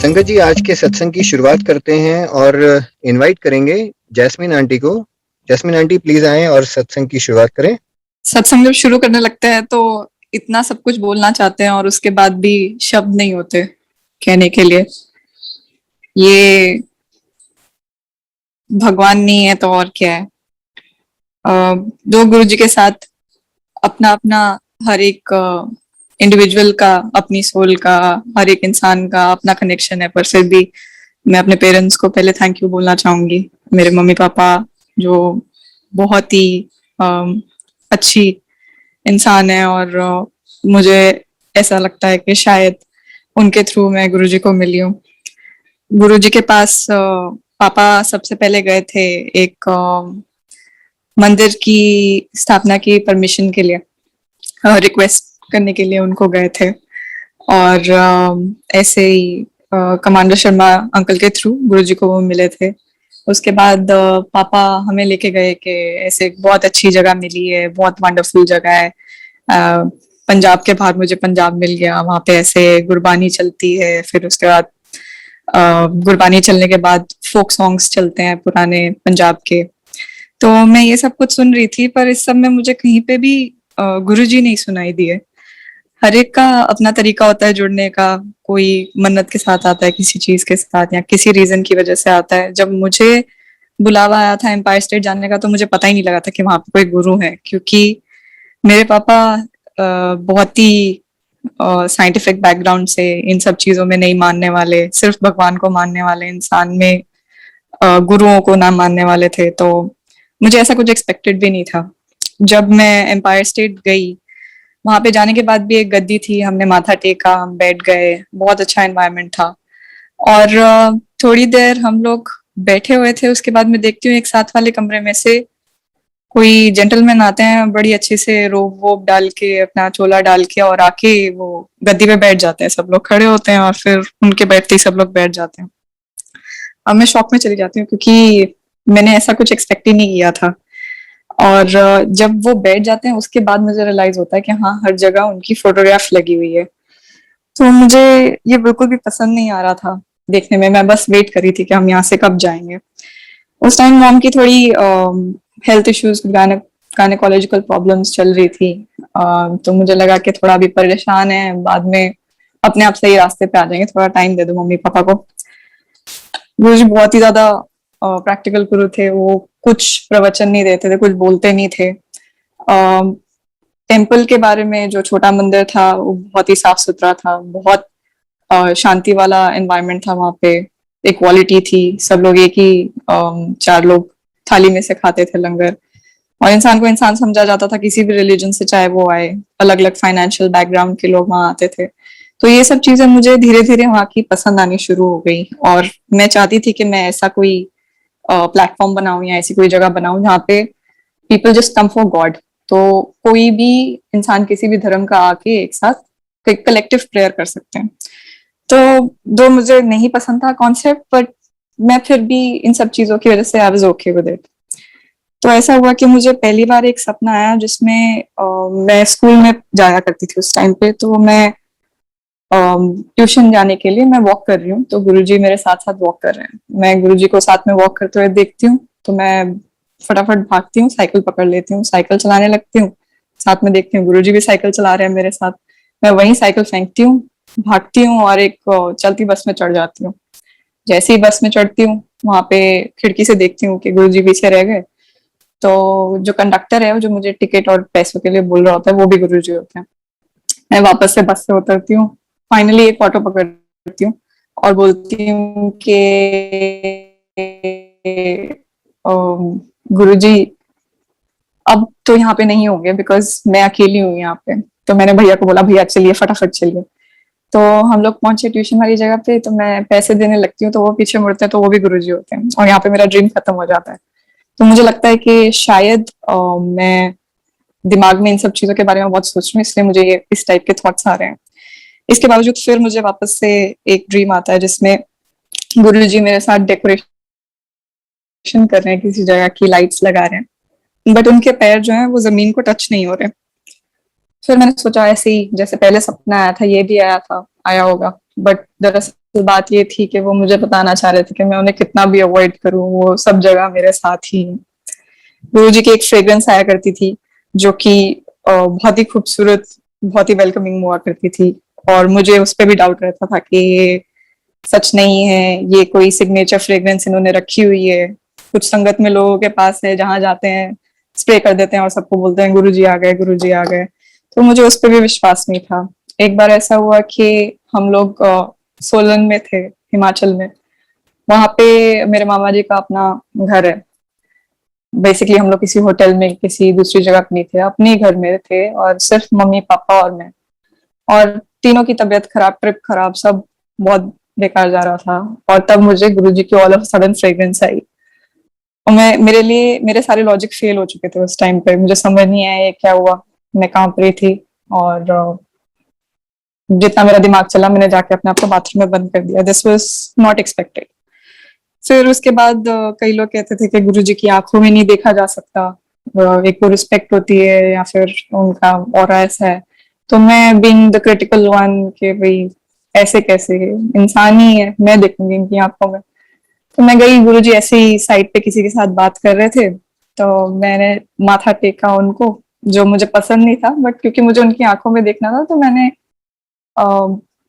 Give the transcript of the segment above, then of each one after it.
संगत जी, आज के सत्संग की शुरुआत करते हैं और इनवाइट करेंगे जैस्मिन आंटी को। जैस्मिन आंटी प्लीज आएं और सत्संग की शुरुआत करें। सत्संग जब शुरू करने लगते हैं तो इतना सब कुछ बोलना चाहते हैं और उसके बाद भी शब्द नहीं होते कहने के लिए। ये भगवान नहीं है तो और क्या है। जो गुरु जी के साथ अपना अपना हर एक इंडिविजुअल का, अपनी सोल का, हर एक इंसान का अपना कनेक्शन है, पर फिर भी मैं अपने पेरेंट्स को पहले थैंक यू बोलना चाहूंगी। मेरे मम्मी पापा जो बहुत ही अम, अच्छी इंसान है, और मुझे ऐसा लगता है कि शायद उनके थ्रू मैं गुरुजी को मिली हूँ। गुरुजी के पास पापा सबसे पहले गए थे एक मंदिर की स्थापना की परमिशन के लिए, रिक्वेस्ट करने के लिए उनको गए थे। और ऐसे ही कमांडर शर्मा अंकल के थ्रू गुरुजी को वो मिले थे। उसके बाद पापा हमें लेके गए कि ऐसे बहुत अच्छी जगह मिली है, बहुत वंडरफुल जगह है। पंजाब के बाहर मुझे पंजाब मिल गया, वहां पे ऐसे गुरबानी चलती है। फिर उसके बाद गुरबानी चलने के बाद फोक सॉन्ग्स चलते हैं पुराने पंजाब के। तो मैं ये सब कुछ सुन रही थी, पर इस सब में मुझे कहीं पे भी गुरुजी नहीं सुनाई दिए। हर एक का अपना तरीका होता है जुड़ने का। कोई मन्नत के साथ आता है, किसी चीज के साथ, या किसी रीजन की वजह से आता है। जब मुझे बुलावा आया था एम्पायर स्टेट जाने का, तो मुझे पता ही नहीं लगा था कि वहां पे कोई गुरु है, क्योंकि मेरे पापा बहुत ही साइंटिफिक बैकग्राउंड से, इन सब चीजों में नहीं मानने वाले, सिर्फ भगवान को मानने वाले इंसान में गुरुओं को ना मानने वाले थे। तो मुझे ऐसा कुछ एक्सपेक्टेड भी नहीं था। जब मैं एम्पायर स्टेट गई, वहां पे जाने के बाद भी एक गद्दी थी, हमने माथा टेका, हम बैठ गए, बहुत अच्छा एनवायरनमेंट था। और थोड़ी देर हम लोग बैठे हुए थे, उसके बाद मैं देखती हूँ एक साथ वाले कमरे में से कोई जेंटलमैन आते हैं, बड़ी अच्छे से रोब वोब डाल के, अपना चोला डाल के, और आके वो गद्दी पे बैठ जाते हैं। सब लोग खड़े होते हैं और फिर उनके बैठते ही सब लोग बैठ जाते हैं। अब मैं शॉक में चली जाती हूँ, क्योंकि मैंने ऐसा कुछ एक्सपेक्ट ही नहीं किया था। और जब वो बैठ जाते हैं उसके बाद मुझे रियलाइज होता है कि हाँ, हर जगह उनकी फोटोग्राफ लगी हुई है। तो मुझे ये बिल्कुल भी पसंद नहीं आ रहा था देखने में। मैं बस वेट करी थी कि हम यहाँ से कब जाएंगे। उस टाइम मॉम की थोड़ी हेल्थ इश्यूज, गायनेकोलॉजिकल प्रॉब्लम्स चल रही थी। तो मुझे लगा कि थोड़ा अभी परेशान है, बाद में अपने आप सही रास्ते पे आ जाएंगे, थोड़ा टाइम दे दो मम्मी पापा को। गुरु जी बहुत ही ज्यादा प्रैक्टिकल गुरु थे। वो कुछ प्रवचन नहीं देते थे, कुछ बोलते नहीं थे। टेम्पल के बारे में, जो छोटा मंदिर था वो बहुत ही साफ सुथरा था, बहुत शांति वाला एनवायरनमेंट था वहां पे। इक्वालिटी थी, सब लोग एक ही चार लोग थाली में से खाते थे लंगर। और इंसान को इंसान समझा जाता था, किसी भी रिलीजन से चाहे वो आए। अलग अलग फाइनेंशियल बैकग्राउंड के लोग वहां आते थे। तो ये सब चीजें मुझे धीरे धीरे वहां की पसंद आनी शुरू हो गई, और मैं चाहती थी कि मैं ऐसा कोई प्लेटफॉर्म बनाऊं या ऐसी कोई जगह बनाऊं जहाँ पे people just come for God. तो कोई भी इंसान किसी भी धर्म का आके एक साथ कलेक्टिव प्रेयर कर सकते हैं। तो दो मुझे नहीं पसंद था कॉन्सेप्ट, बट मैं फिर भी इन सब चीजों की वजह से I was okay with it. तो ऐसा हुआ कि मुझे पहली बार एक सपना आया जिसमें मैं स्कूल में जाया करती थी उस टाइम पे। तो मैं ट्यूशन जाने के लिए मैं वॉक कर रही हूँ, तो गुरुजी मेरे साथ साथ वॉक कर रहे हैं। मैं गुरुजी को साथ में वॉक करते हुए देखती हूँ, तो मैं फटाफट भागती हूँ, साइकिल पकड़ लेती हूँ, साइकिल चलाने लगती हूँ। साथ में देखती हूँ गुरुजी भी साइकिल चला रहे हैं मेरे साथ। मैं वहीं साइकिल फेंकती हूँ, भागती हूँ और एक चलती बस में चढ़ जाती हूँ। जैसे ही बस में चढ़ती हूँ, वहां पे खिड़की से देखती हूँ कि गुरुजी पीछे रह गए। तो जो कंडक्टर है, वो जो मुझे टिकट और पैसों के लिए बोल रहा होता है, वो भी गुरुजी होते हैं। मैं वापस से बस से उतरती हूँ, फाइनली एक ऑटो पकड़ती हूँ और बोलती हूँ कि गुरुजी अब तो यहाँ पे नहीं होंगे, बिकॉज मैं अकेली हूँ यहाँ पे। तो मैंने भैया को बोला, भैया चलिए फटाफट चलिए। तो हम लोग पहुंचे ट्यूशन वाली जगह पे, तो मैं पैसे देने लगती हूँ, तो वो पीछे मुड़ते हैं, तो वो भी गुरुजी होते हैं, और यहाँ पे मेरा ड्रीम खत्म हो जाता है। तो मुझे लगता है कि शायद मैं दिमाग में इन सब चीजों के बारे में बहुत सोच रही हूँ, इसलिए मुझे ये इस टाइप के थॉट्स आ रहे हैं। इसके बावजूद फिर मुझे वापस से एक ड्रीम आता है जिसमें गुरुजी मेरे साथ डेकोरेशन कर रहे हैं, किसी जगह की लाइट्स लगा रहे हैं, बट उनके पैर जो है वो जमीन को टच नहीं हो रहे। फिर मैंने सोचा ऐसे ही जैसे पहले सपना आया था, ये भी आया होगा, बट दरअसल बात ये थी कि वो मुझे बताना चाह रहे थे कि मैं उन्हें कितना भी अवॉइड करूं, वो सब जगह मेरे साथ ही हैं। गुरुजी की एक फ्रेग्रेंस आया करती थी जो कि बहुत ही खूबसूरत, बहुत ही वेलकमिंग हुआ करती थी, और मुझे उस पर भी डाउट रहता था कि ये सच नहीं है, ये कोई सिग्नेचर फ्रेग्रेंस इन्होंने रखी हुई है। कुछ संगत में लोगों के पास है, जहां जाते हैं स्प्रे कर देते हैं और सबको बोलते हैं गुरुजी आ गए, गुरुजी आ गए। तो मुझे उस पर भी विश्वास नहीं था। एक बार ऐसा हुआ कि हम लोग सोलन में थे, हिमाचल में। वहां पे मेरे मामा जी का अपना घर है। बेसिकली हम लोग किसी होटल में, किसी दूसरी जगह पे नहीं थे, अपने ही घर में थे, और सिर्फ मम्मी पापा और मैं। और तीनों की तबीयत खराब, ट्रिप खराब, सब बहुत बेकार जा रहा था। और तब मुझे गुरुजी की ऑल ऑफ सडन फ्रेग्रेंस आई, और मैं, मेरे लिए मेरे सारे लॉजिक फेल हो चुके थे उस टाइम पे। मुझे समझ नहीं आया ये क्या हुआ, मैं कहाँ पर थी। और जितना मेरा दिमाग चला, मैंने जाके अपने आप को बाथरूम में बंद कर दिया। This was not expected. फिर उसके बाद कई लोग कहते थे कि गुरुजी की आंखों में नहीं देखा जा सकता, एक वो रिस्पेक्ट होती है, या फिर उनका ऑरा ऐसा है। तो मैं बीइंग द क्रिटिकल वन के भाई ऐसे कैसे, इंसान ही है, मैं देखूंगी इनकी आंखों में। तो मैं गई, गुरुजी ऐसे ही साइड पे किसी के साथ बात कर रहे थे, तो मैंने माथा टेका उनको, जो मुझे पसंद नहीं था, बट क्योंकि मुझे उनकी आंखों में देखना था तो मैंने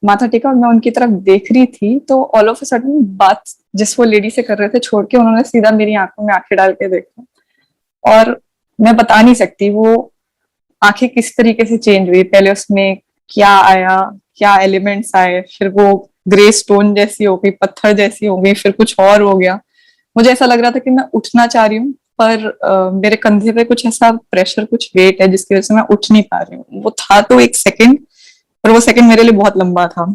माथा टेका, और मैं उनकी तरफ देख रही थी। तो ऑल ऑफ अ सडन बात जिस वो लेडी से कर रहे थे छोड़ के, उन्होंने सीधा मेरी आंखों में आंखें डाल के देखा। और मैं बता नहीं सकती वो आंखें किस तरीके से चेंज हुई। पहले उसमें क्या आया, क्या एलिमेंट्स आए, फिर वो ग्रे स्टोन जैसी हो गई, पत्थर जैसी हो गई, फिर कुछ और हो गया। मुझे ऐसा लग रहा था कि मैं उठना चाह रही हूँ, पर मेरे कंधे पे कुछ ऐसा प्रेशर, कुछ वेट है जिसकी वजह से मैं उठ नहीं पा रही हूँ। वो था तो एक सेकंड, पर वो सेकंड मेरे लिए बहुत लंबा था।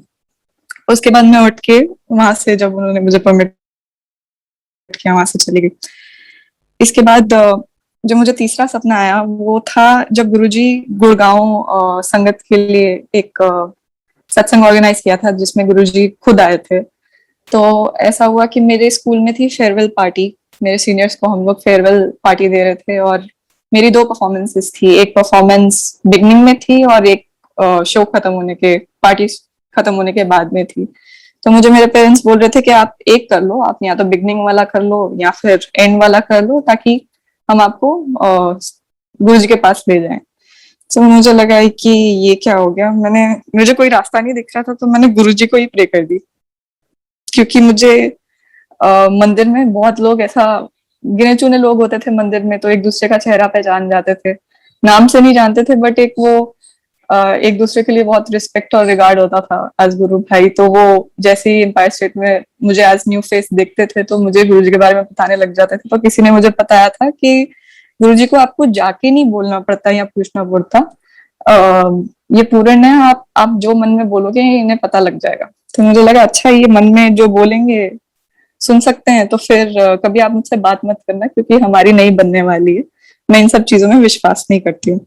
उसके बाद मैं उठ के वहां से, जब उन्होंने मुझे परमिट किया, वहां से चली गई। इसके बाद जो मुझे तीसरा सपना आया वो था जब गुरुजी गुड़गांव संगत के लिए एक सत्संग ऑर्गेनाइज किया था, जिसमें गुरुजी खुद आए थे। तो ऐसा हुआ कि मेरे स्कूल में थी फेयरवेल पार्टी। मेरे सीनियर्स को हम लोग फेयरवेल पार्टी दे रहे थे, और मेरी दो परफॉर्मेंसेस थी। एक परफॉर्मेंस बिगनिंग में थी, और एक शो खत्म होने के, पार्टी खत्म होने के बाद में थी। तो मुझे मेरे पेरेंट्स बोल रहे थे कि आप एक कर लो, आप या तो बिगनिंग वाला कर लो या फिर एंड वाला कर लो, ताकि हम आपको गुरु जी के पास ले जाएं। तो मुझे लगा कि ये क्या हो गया, मुझे कोई रास्ता नहीं दिख रहा था, तो मैंने गुरु जी को ही प्रे कर दी। क्योंकि मुझे मंदिर में बहुत लोग, ऐसा गिने चुने लोग होते थे मंदिर में, तो एक दूसरे का चेहरा पहचान जाते थे, नाम से नहीं जानते थे, बट एक वो एक दूसरे के लिए बहुत रिस्पेक्ट और रिगार्ड होता था एज गुरु भाई। तो वो जैसे ही एम्पायर स्टेट में मुझे एज न्यू फेस देखते थे, तो मुझे गुरु जी के बारे में बताने लग जाते थे। तो किसी ने मुझे बताया था कि गुरु जी को आपको जाके नहीं बोलना पड़ता या पूछना पड़ता, ये पूर्ण है, आप जो मन में बोलोगे इन्हें पता लग जाएगा। तो मुझे लगा अच्छा, ये मन में जो बोलेंगे सुन सकते हैं, तो फिर कभी आप मुझसे बात मत करना, क्योंकि हमारी नहीं बनने वाली है। मैं इन सब चीजों में विश्वास नहीं करती हूँ।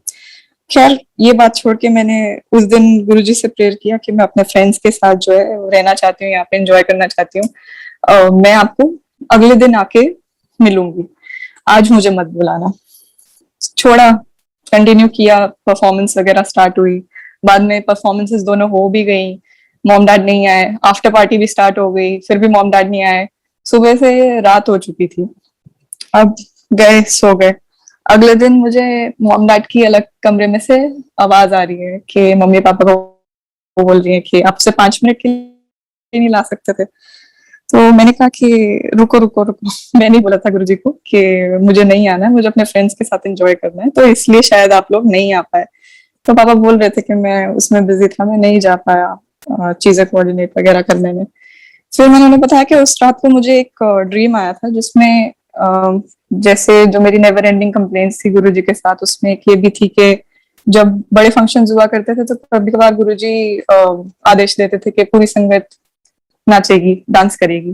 खैर, ये बात छोड़ के मैंने उस दिन गुरुजी से प्रेयर किया कि मैं अपने फ्रेंड्स के साथ जो है रहना चाहती हूँ, यहाँ पे एंजॉय करना चाहती हूँ। मैं आपको अगले दिन आके मिलूंगी, आज मुझे मत बुलाना। छोड़ा, कंटिन्यू किया, परफॉर्मेंस वगैरह स्टार्ट हुई। बाद में परफॉर्मेंसेस दोनों हो भी गई, मॉम डैड नहीं आए। आफ्टर पार्टी भी स्टार्ट हो गई, फिर भी मॉम डैड नहीं आए। सुबह से रात हो चुकी थी। अब गए, सो गए। अगले दिन मुझे मॉम डैड की अलग कमरे में से आवाज आ रही है कि मम्मी पापा को बोल रही है कि आपसे 5 मिनट के लिए नहीं ला सकते थे। तो मैंने कहा कि रुको रुको रुको, मैं नहीं बोला था गुरुजी को कि मुझे नहीं आना है, मुझे अपने फ्रेंड्स के साथ एंजॉय करना है, तो इसलिए शायद आप लोग नहीं आ पाए। तो पापा बोल रहे थे कि मैं उसमें बिजी था, मैं नहीं जा पाया चीजें कोऑर्डिनेट वगैरह करने में। फिर मैंने उन्हें बताया कि उस रात को मुझे एक ड्रीम आया था, जिसमें जैसे जो मेरी नेवर एंडिंग कंप्लेंट्स थी गुरुजी के साथ, उसमें एक ये भी थी कि जब बड़े फंक्शंस हुआ करते थे तो कभी कभार गुरुजी आदेश देते थे कि पूरी संगत नाचेगी, डांस करेगी।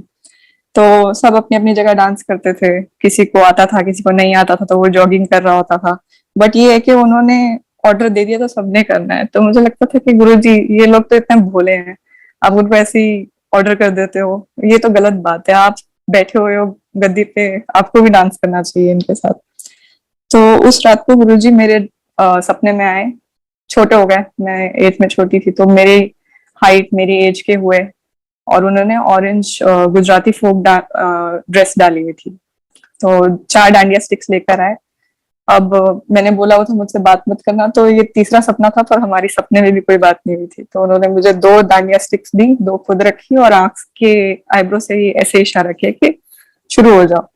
तो सब अपनी अपनी जगह डांस करते थे, किसी को आता था, किसी को नहीं आता था, तो वो जॉगिंग कर रहा होता था। बट ये है कि उन्होंने ऑर्डर दे दिया तो सबने करना है। तो मुझे लगता था कि गुरुजी, ये लोग तो इतने भोले हैं, आप उनको ऐसे ही ऑर्डर कर देते हो, ये तो गलत बात है। आप बैठे हुए हो गद्दी पे, आपको भी डांस करना चाहिए इनके साथ। तो उस रात को गुरुजी मेरे सपने में आए। छोटे हो गए, मैं एज में छोटी थी, तो मेरी हाइट मेरी एज के हुए, और उन्होंने ऑरेंज गुजराती फोक ड्रेस डाली हुई थी। तो 4 डांडिया स्टिक्स लेकर आए। अब मैंने बोला वो तो मुझसे बात मत करना, तो ये तीसरा सपना था, पर हमारी सपने में भी कोई बात नहीं हुई थी। तो उन्होंने मुझे 2 डांडिया स्टिक्स दी, 2 खुद रखी और आंख के आईब्रो से ही ऐसे इशारा किया कि शुरू हो जाओ।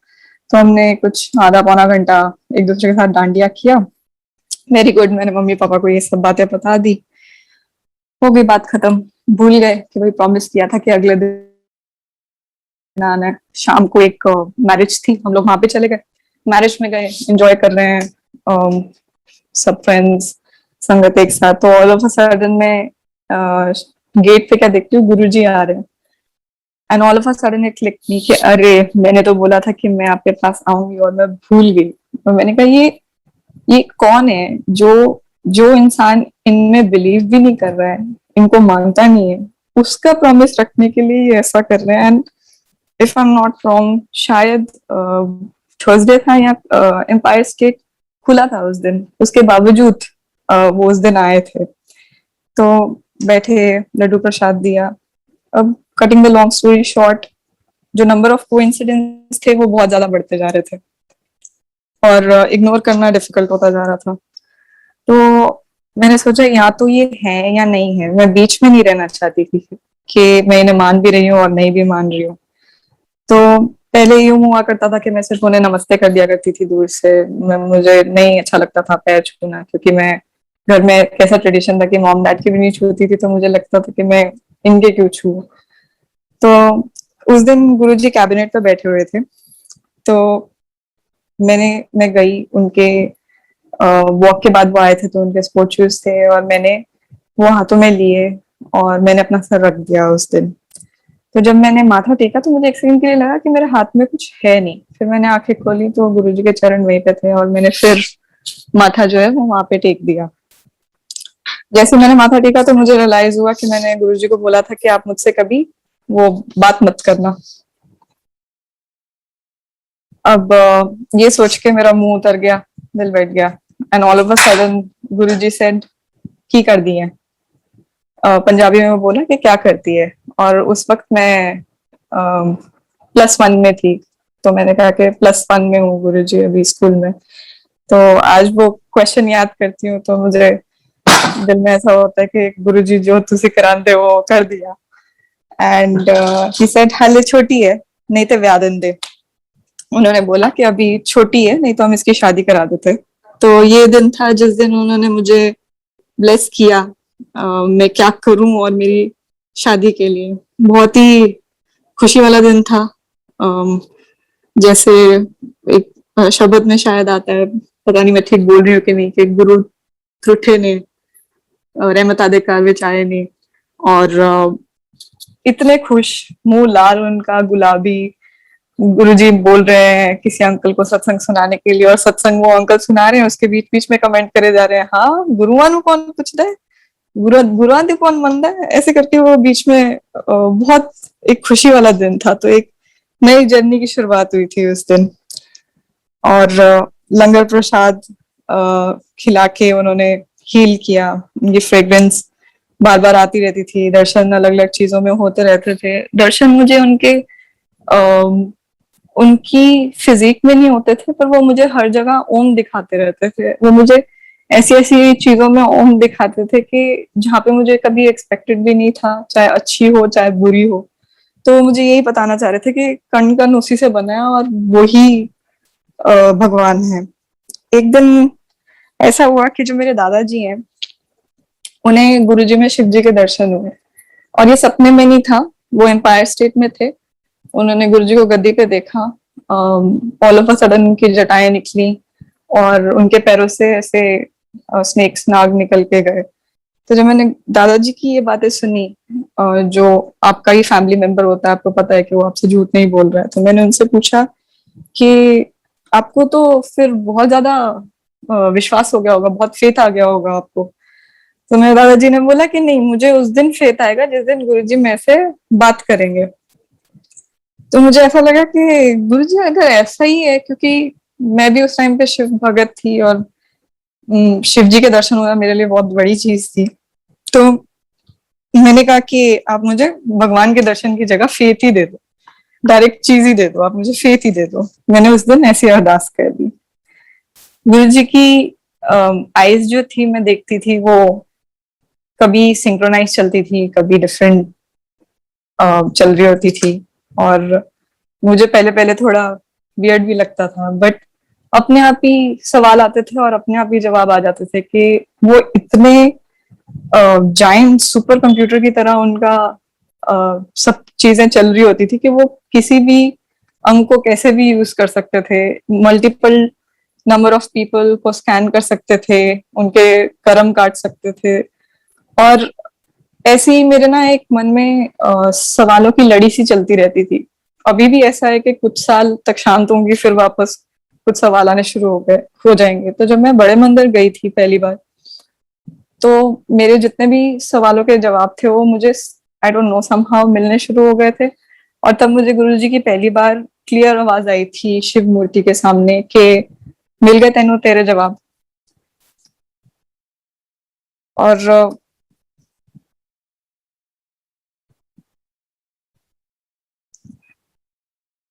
तो हमने कुछ आधा पौना घंटा एक दूसरे के साथ डांडिया किया। वेरी गुड, मैंने मम्मी पापा को ये सब बातें बता दी। हो गई बात खत्म, भूल गए कि भाई प्रॉमिस किया था कि अगले दिन आना है। शाम को एक मैरिज थी, हम लोग वहां पे चले गए, मैरिज में गए, एंजॉय कर रहे हैं सब फ्रेंड्स संगत एक साथ। तो ऑल ऑफ अ सडन में गेट पे क्या देखती हूँ, गुरुजी आ रहे हैं। And all of a sudden it click मी कि अरे मैंने तो बोला था कि मैं आपके पास आऊंगी और मैं भूल गई। और मैंने कहा ये कौन है जो जो इंसान इनमें बिलीव भी नहीं कर रहा है, इनको मानता नहीं है, उसका प्रॉमिस रखने के लिए ये ऐसा कर रहे हैं। And if I am not wrong, शायद थर्सडे था या एम्पायर स्टेट खुला था उस दिन, उसके बावजूद वो उस दिन आए थे। तो बैठे, लड्डू प्रसाद दिया। अब cutting the long story short, जो नंबर ऑफ कोइंसिडेंस थे वो बहुत ज्यादा बढ़ते जा रहे थे और इग्नोर करना डिफिकल्ट होता जा रहा था। तो मैंने सोचा या तो ये है या नहीं है, मैं बीच में नहीं रहना चाहती थी कि मैं इन्हें मान भी रही हूँ और नहीं भी मान रही हूँ। तो पहले यूं हुआ करता था कि मैं सिर्फ उन्हें नमस्ते कर दिया करती थी दूर से। मुझे नहीं अच्छा लगता था पैर छूना, क्योंकि मैं घर में कैसा ट्रेडिशन था कि मॉम डैड की भी नहीं छूती थी, तो मुझे लगता था कि मैं इनके क्यों छू। तो उस दिन गुरुजी कैबिनेट पे बैठे हुए थे, तो मैं गई उनके वॉक के बाद वो आए थे, तो उनके स्पोर्ट शूज थे और मैंने वो हाथों में लिए और मैंने अपना सर रख दिया उस दिन। तो जब मैंने माथा टेका तो मुझे एक सेकंड के लिए लगा कि मेरे हाथ में कुछ है नहीं। फिर मैंने आंखें खोली तो गुरुजी के चरण वहीं पे थे और मैंने फिर माथा जो है वो वहां पे टेक दिया। जैसे मैंने माथा टेका तो मुझे रियलाइज हुआ कि मैंने गुरुजी को बोला था कि आप मुझसे कभी वो बात मत करना। अब ये सोच के मेरा मुंह उतर गया, दिल बैठ गया। And all of a sudden Guruji said की कर दी है। पंजाबी में वो बोला कि क्या करती है। और उस वक्त मैं +1 में थी, तो मैंने कहा कि +1 में हूँ गुरुजी अभी स्कूल में। तो आज वो क्वेश्चन याद करती हूँ तो मुझे दिल में ऐसा होता है कि गुरुजी जो तुसी करांदे वो कर दिया। एंड ही सेड हाले छोटी है, नहीं तो ब्याह देंदे। उन्होंने बोला कि अभी छोटी है, नहीं तो हम इसकी शादी करा देते। तो ये दिन था जिस दिन उन्होंने मुझे ब्लेस किया मैं क्या करूं और मेरी शादी के लिए। बहुत ही खुशी वाला दिन था। जैसे एक शब्द में शायद आता है, पता नहीं मैं ठीक बोल रही हूँ कि नहीं, कि गुरु त्रुठे ने रहमत आदे कार विच आए ने। और इतने खुश, मुंह लाल उनका गुलाबी। गुरुजी बोल रहे हैं किसी अंकल को सत्संग सुनाने के लिए और सत्संग वो अंकल सुना रहे हैं, उसके बीच बीच में कमेंट करे जा रहे हैं, हाँ गुरुआ नु कौन पूछता है, गुरुआ दी कौन मनता है, ऐसे करके वो बीच में बहुत एक खुशी वाला दिन था। तो एक नई जर्नी की शुरुआत हुई थी उस दिन। और लंगर प्रसाद खिला के उन्होंने हील किया। उनकी फ्रेग्रेंस बार बार आती रहती थी, दर्शन अलग अलग चीजों में होते रहते थे। दर्शन मुझे उनकी फिजिक में नहीं होते थे, पर वो मुझे हर जगह ओम दिखाते रहते थे। वो मुझे ऐसी ऐसी चीजों में ओम दिखाते थे कि जहाँ पे मुझे कभी एक्सपेक्टेड भी नहीं था, चाहे अच्छी हो चाहे बुरी हो। तो मुझे यही बताना चाह रहे थे कि कण कण उसी से बना है और वही भगवान है। एक दिन ऐसा हुआ कि जो मेरे दादाजी हैं, उन्हें गुरुजी में शिव जी के दर्शन हुए और ये सपने में नहीं था, वो एम्पायर स्टेट में थे। उन्होंने गुरुजी को गद्दी पे देखा, ऑल ऑफ अ सडन उनकी जटाएं निकली और उनके पैरों से ऐसे स्नेक्स नाग निकल के गए। तो जब मैंने दादाजी की ये बातें सुनी, जो आपका ही फैमिली मेंबर होता है, आपको पता है कि वो आपसे झूठ नहीं बोल रहा है, तो मैंने उनसे पूछा कि आपको तो फिर बहुत ज्यादा विश्वास हो गया होगा, बहुत फेथ आ गया होगा आपको। तो मेरे दादाजी ने बोला कि नहीं, मुझे उस दिन फेथ आएगा जिस दिन गुरुजी मेरे से बात करेंगे। तो मुझे ऐसा लगा कि गुरुजी अगर ऐसा ही है, क्योंकि मैं भी उस टाइम पे शिव भगत थी और शिव जी के दर्शन होना मेरे लिए बहुत बड़ी चीज थी। तो मैंने कहा कि आप मुझे भगवान के दर्शन की जगह फेथ ही दे दो, डायरेक्ट चीज ही दे दो, आप मुझे फेथ ही दे दो। मैंने उस दिन ऐसी अरदास कर दी। गुरु जी की आईज जो थी, मैं देखती थी वो कभी सिंक्रोनाइज चलती थी, कभी डिफरेंट चल रही होती थी। और मुझे पहले पहले थोड़ा वियर्ड भी लगता था, बट अपने आप ही सवाल आते थे और अपने आप ही जवाब आ जाते थे कि वो इतने जायंट सुपर कंप्यूटर की तरह उनका सब चीजें चल रही होती थी कि वो किसी भी अंग को कैसे भी यूज कर सकते थे, मल्टीपल नंबर ऑफ पीपल को स्कैन कर सकते थे, उनके कर्म काट सकते थे। और ऐसे ही मेरे ना एक मन में सवालों की लड़ी सी चलती रहती थी। अभी भी ऐसा है कि कुछ साल तक शांत होंगी, फिर वापस कुछ सवाल आने शुरू हो जाएंगे। तो जब मैं बड़े मंदिर गई थी पहली बार, तो मेरे जितने भी सवालों के जवाब थे वो मुझे आई डोंट नो समहाउ मिलने शुरू हो गए थे। और तब मुझे गुरुजी की पहली बार क्लियर आवाज आई थी शिव मूर्ति के सामने कि मिल गए तेनू तेरे जवाब। और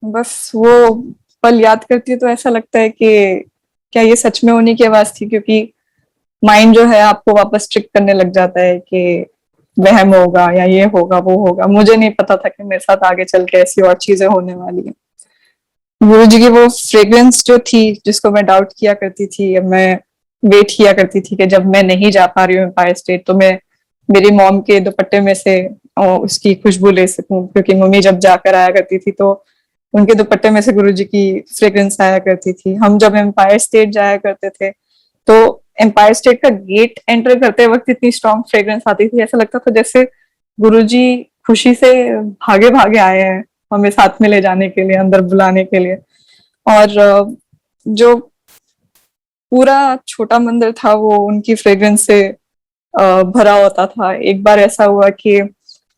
बस वो पल याद करती है तो ऐसा लगता है कि क्या ये सच में होने की आवाज थी, क्योंकि माइंड जो है आपको वापस ट्रिक करने लग जाता है कि वहम होगा या ये होगा वो होगा। मुझे नहीं पता था कि मेरे साथ आगे चल के ऐसी और चीजें होने वाली है। गुरु जी की वो फ्रेग्रेंस जो थी जिसको मैं डाउट किया करती थी, मैं वेट किया करती थी कि जब मैं नहीं जा पा रही हूँ एम्पायर स्टेट तो मैं मेरी मॉम के दुपट्टे में से उसकी खुशबू ले सकूं, क्योंकि मम्मी जब जाकर आया करती थी तो उनके दुपट्टे में से गुरुजी की फ्रेग्रेंस आया करती थी। हम जब एम्पायर स्टेट जाया करते थे तो एम्पायर स्टेट का गेट एंटर करते वक्त इतनी स्ट्रॉन्ग फ्रेग्रेंस आती थी, ऐसा लगता था जैसे गुरुजी खुशी से भागे भागे आए हैं हमें साथ में ले जाने के लिए, अंदर बुलाने के लिए। और जो पूरा छोटा मंदिर था वो उनकी फ्रेग्रेंस से भरा होता था। एक बार ऐसा हुआ कि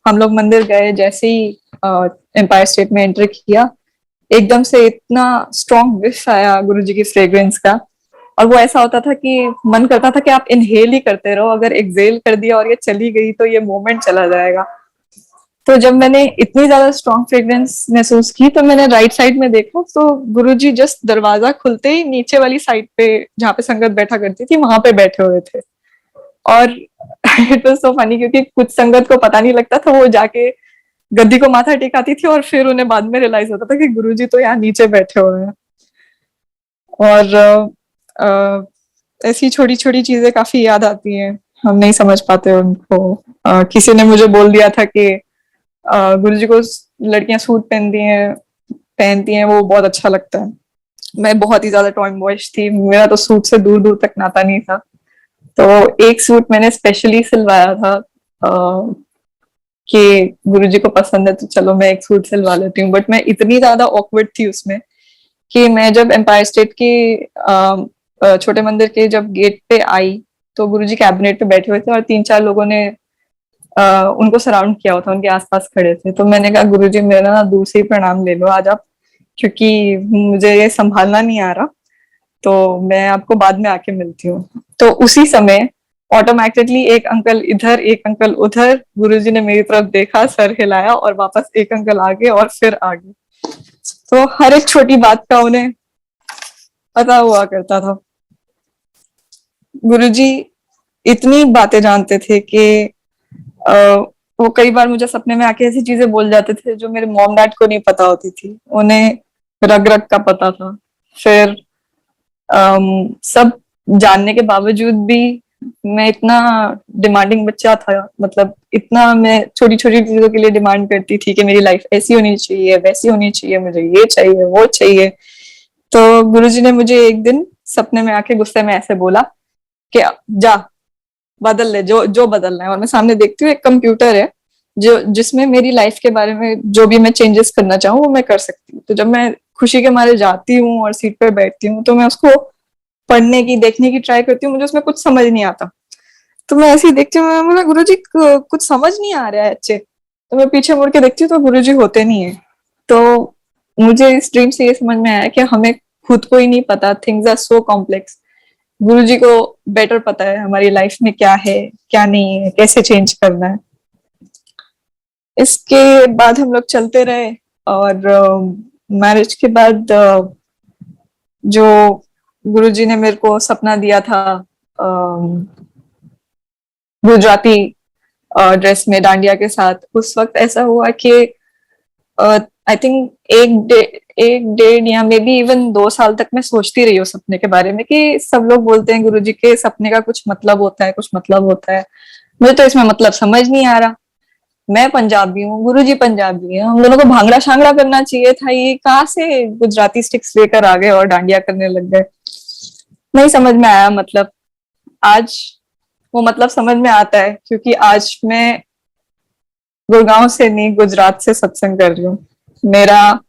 हम लोग मंदिर गए, जैसे ही एम्पायर स्टेट में एंटर किया एकदम से इतना स्ट्रॉन्ग विश आया गुरुजी की फ्रेग्रेंस का। और वो ऐसा होता था कि मन करता था कि आप इनहेल ही करते रहो, अगर एक्सेल कर दिया और ये चली गई तो ये मोमेंट चला जाएगा। तो जब मैंने इतनी ज्यादा स्ट्रॉन्ग फ्रेग्रेंस महसूस की तो मैंने राइट साइड में देखा तो गुरुजी जस्ट दरवाजा खुलते ही नीचे वाली साइड पे जहाँ पे संगत बैठा करती थी वहां पे बैठे हुए थे। और इट वाज सो फनी क्योंकि कुछ संगत को पता नहीं लगता था, वो जाके गद्दी को माथा टेकाती थी और फिर उन्हें बाद में रियलाइज होता था कि गुरुजी तो यहाँ नीचे बैठे हुए हैं। और ऐसी छोटी छोटी चीजें काफी याद आती हैं, हम नहीं समझ पाते उनको। किसी ने मुझे बोल दिया था कि गुरुजी को लड़कियां सूट पहनती हैं वो बहुत अच्छा लगता है। मैं बहुत ही ज्यादा टॉम बॉयज थी, मेरा तो सूट से दूर दूर तक नाता नहीं था। तो एक सूट मैंने स्पेशली सिलवाया था कि गुरुजी को पसंद है तो चलो मैं एक सूट सिलवा लेती हूँ। बट मैं इतनी ज्यादा ऑकवर्ड थी उसमें कि मैं जब एम्पायर स्टेट के छोटे मंदिर के जब गेट पे आई तो गुरुजी कैबिनेट पे बैठे हुए थे और 3-4 लोगों ने उनको सराउंड किया हुआ था, उनके आसपास खड़े थे। तो मैंने कहा गुरुजी मेरा ना दूर से ही प्रणाम ले लो आज आप, क्योंकि मुझे ये संभालना नहीं आ रहा, तो मैं आपको बाद में आके मिलती हूँ। तो उसी समय ऑटोमेटिकली एक अंकल इधर एक अंकल उधर, गुरुजी ने मेरी तरफ देखा, सर हिलाया और वापस एक अंकल आगे और फिर आगे। तो हर एक छोटी बात का उन्हें पता हुआ करता था। गुरुजी इतनी बातें जानते थे कि वो कई बार मुझे सपने में आके ऐसी चीजें बोल जाते थे जो मेरे मॉम डैड को नहीं पता होती थी, उन्हें रग रग का पता था। फिर सब जानने के बावजूद भी मैं इतना डिमांडिंग बच्चा था, मतलब इतना मैं छोटी छोटी चीजों के लिए डिमांड करती थी कि मेरी लाइफ ऐसी होनी चाहिए, वैसी होनी चाहिए, मुझे ये चाहिए वो चाहिए। तो गुरुजी ने मुझे एक दिन सपने में आके गुस्से में ऐसे बोला कि जा बदल ले जो जो बदलना है। और मैं सामने देखती हूँ एक कंप्यूटर है जो जिसमें मेरी लाइफ के बारे में जो भी मैं चेंजेस करना चाहूँ वो मैं कर सकती हूँ। तो जब मैं खुशी के मारे जाती हूँ और सीट पर बैठती हूँ तो मैं उसको पढ़ने की देखने की ट्राई करती हूँ, मुझे उसमें कुछ समझ नहीं आता। तो मैं ऐसे ही देखती हूँ, मैं बोला गुरुजी कुछ समझ नहीं आ रहा है अच्छे। तो मैं पीछे मुड़ के देखती हूँ तो गुरुजी होते नहीं है। तो मुझे इस ड्रीम से ये समझ में आया कि हमें खुद को ही नहीं पता, थिंग्स आर सो कॉम्प्लेक्स। गुरुजी को बेटर पता है हमारी लाइफ में क्या है क्या नहीं है, कैसे चेंज करना है। इसके बाद हम लोग चलते रहे, और मैरिज के बाद जो गुरुजी ने मेरे को सपना दिया था गुजराती ड्रेस में डांडिया के साथ, उस वक्त ऐसा हुआ कि आई थिंक एक डेढ़ या मे बी इवन 2 साल तक मैं सोचती रही हूँ सपने के बारे में, कि सब लोग बोलते हैं गुरुजी के सपने का कुछ मतलब होता है, कुछ मतलब होता है। मुझे तो इसमें मतलब समझ नहीं आ रहा। मैं पंजाबी हूँ, गुरुजी पंजाबी है, हम दोनों को भांगड़ा शांगड़ा करना चाहिए था, ये कहाँ से गुजराती स्टिक्स लेकर आ गए और डांडिया करने लग गए। नहीं समझ में आया मतलब। आज वो मतलब समझ में आता है, क्योंकि आज मैं गुड़गांव से नहीं, गुजरात से सत्संग कर रही हूँ। मेरा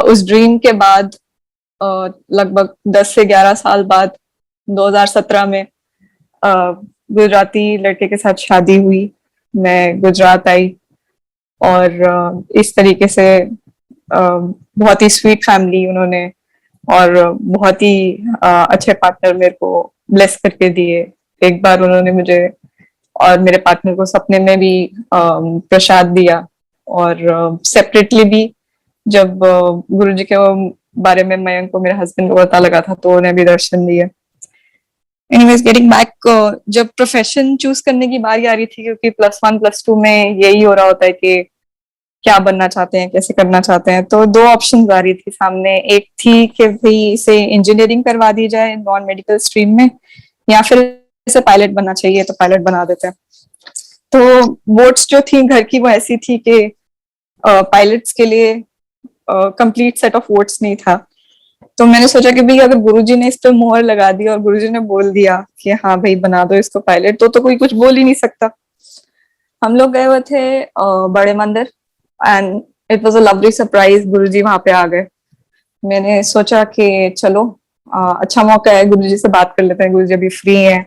उस ड्रीम के बाद लगभग 10 से 11 साल बाद 2017 में गुजराती लड़के के साथ शादी हुई। मैं गुजरात आई, और इस तरीके से बहुत ही स्वीट फैमिली उन्होंने, और बहुत ही अच्छे पार्टनर मेरे को ब्लेस करके दिए। एक बार उन्होंने मुझे और मेरे पार्टनर को सपने में भी प्रसाद दिया, और सेपरेटली भी जब गुरुजी के बारे में मयंक को, मेरे हस्बैंड को पता लगा था, तो उन्हें भी दर्शन दिए। एनीवेज गेटिंग बैक, जब प्रोफेशन चूज करने की बारी आ रही थी, क्योंकि +1 +2 में यही हो रहा होता है कि क्या बनना चाहते हैं, कैसे करना चाहते हैं, तो 2 ऑप्शन आ रही थी सामने। एक थी कि भाई इसे इंजीनियरिंग करवा दी जाए नॉन मेडिकल स्ट्रीम में, या फिर इसे पायलट बनना चाहिए तो पायलट बना देते हैं। तो वोट्स जो थी घर की वो ऐसी थी कि पायलट्स के लिए कंप्लीट सेट ऑफ वोट्स नहीं था। तो मैंने सोचा कि भाई अगर गुरुजी ने इस पे मोहर लगा दी और गुरुजी ने बोल दिया कि हाँ भाई बना दो इसको पायलट, तो कोई कुछ बोल ही नहीं सकता। हम लोग गए हुए थे बड़े मंदिर, and it was a lovely surprise, Guruji वहां पे आ गए। मैंने सोचा कि चलो अच्छा मौका है, गुरुजी से बात कर लेते हैं, गुरुजी अभी फ्री हैं।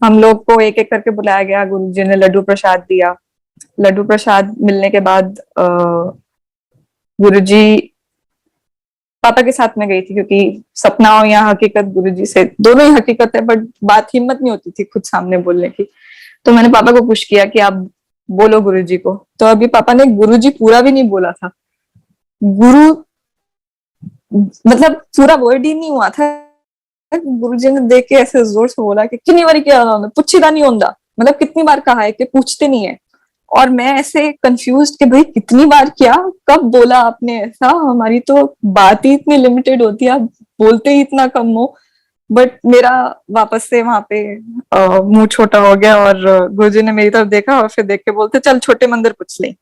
हम लोग को एक एक करके बुलाया गया, गुरुजी ने लड्डू प्रसाद दिया। लड्डू प्रसाद मिलने के बाद गुरुजी, पापा के साथ में गई थी, क्योंकि सपना हो या हकीकत गुरुजी से, दोनों ही हकीकत है, बट बात हिम्मत नहीं होती थी खुद सामने बोलने की। तो मैंने पापा को पुश किया कि आप बोलो गुरुजी को। तो अभी पापा ने गुरुजी पूरा भी नहीं बोला था, गुरु मतलब पूरा वर्ड ही नहीं हुआ था। गुरुजी ने देख के ऐसे जोर से बोला कि कितनी बार क्या पूछीदा नहीं होता, मतलब कितनी बार कहा है कि पूछते नहीं है। और मैं ऐसे कंफ्यूज कि भाई कितनी बार क्या, कब बोला आपने ऐसा, हमारी तो बात ही इतनी लिमिटेड होती है, आप बोलते ही इतना कम हो। बट मेरा वापस से वहां पे मुंह छोटा हो गया, और गुरुजी ने मेरी तरफ देखा और फिर देख के बोलते चल छोटे मंदिर पूछ ले।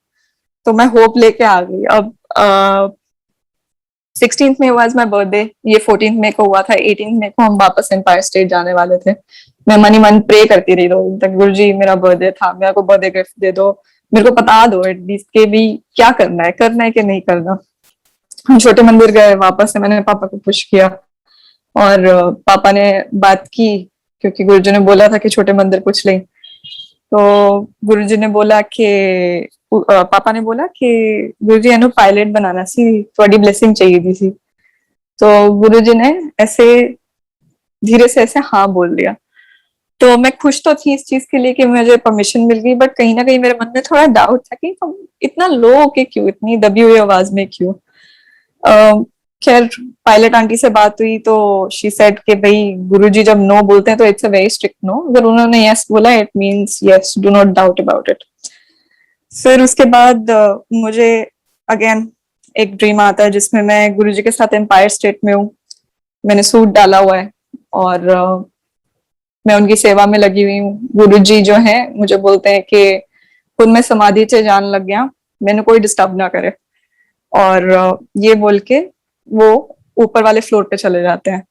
तो मैं होप लेके आ गई। अब 16th में वाज माई बर्थडे, ये 14th में को हुआ था। 18th में को हम वापस एम्पायर स्टेट जाने वाले थे। मैं मनी मन प्रे करती रही रोज तक, गुरु जी मेरा बर्थडे था, मेरे को बर्थडे गिफ्ट दे दो, मेरे को बता दो एटलीस्ट के भी क्या करना है कि नहीं करना। हम छोटे मंदिर गए, वापस से मैंने पापा को पुश किया, और पापा ने बात की, क्योंकि गुरुजी ने बोला था कि छोटे मंदिर पूछ लें। तो गुरुजी ने बोला कि पापा ने बोला कि गुरुजी एनु पायलट बनाना सी, थोड़ी ब्लेसिंग चाहिए थी सी। तो गुरुजी ने ऐसे धीरे से ऐसे हाँ बोल दिया। तो मैं खुश तो थी इस चीज के लिए कि मुझे परमिशन मिल गई, बट कहीं ना कहीं मेरे मन में थोड़ा डाउट था कि हम इतना लो होके क्यों, इतनी दबी हुई आवाज में क्यों। खैर पायलट आंटी से बात हुई तो शी सेड कि भाई गुरुजी जब नो बोलते हैं तो it's a very strict no, अगर उन्होंने यस बोला it means yes, do not doubt about it. फिर उसके बाद मुझे अगेन एक ड्रीम आता है जिसमें मैं गुरुजी के साथ एम्पायर स्टेट में हूँ। मैंने सूट डाला हुआ है और मैं उनकी सेवा में लगी हुई हूँ। गुरुजी जो है मुझे बोलते हैं कि खुद में समाधि से जान लग गया, मैंने कोई डिस्टर्ब ना करे, और ये बोल के वो ऊपर वाले फ्लोर पे चले जाते हैं।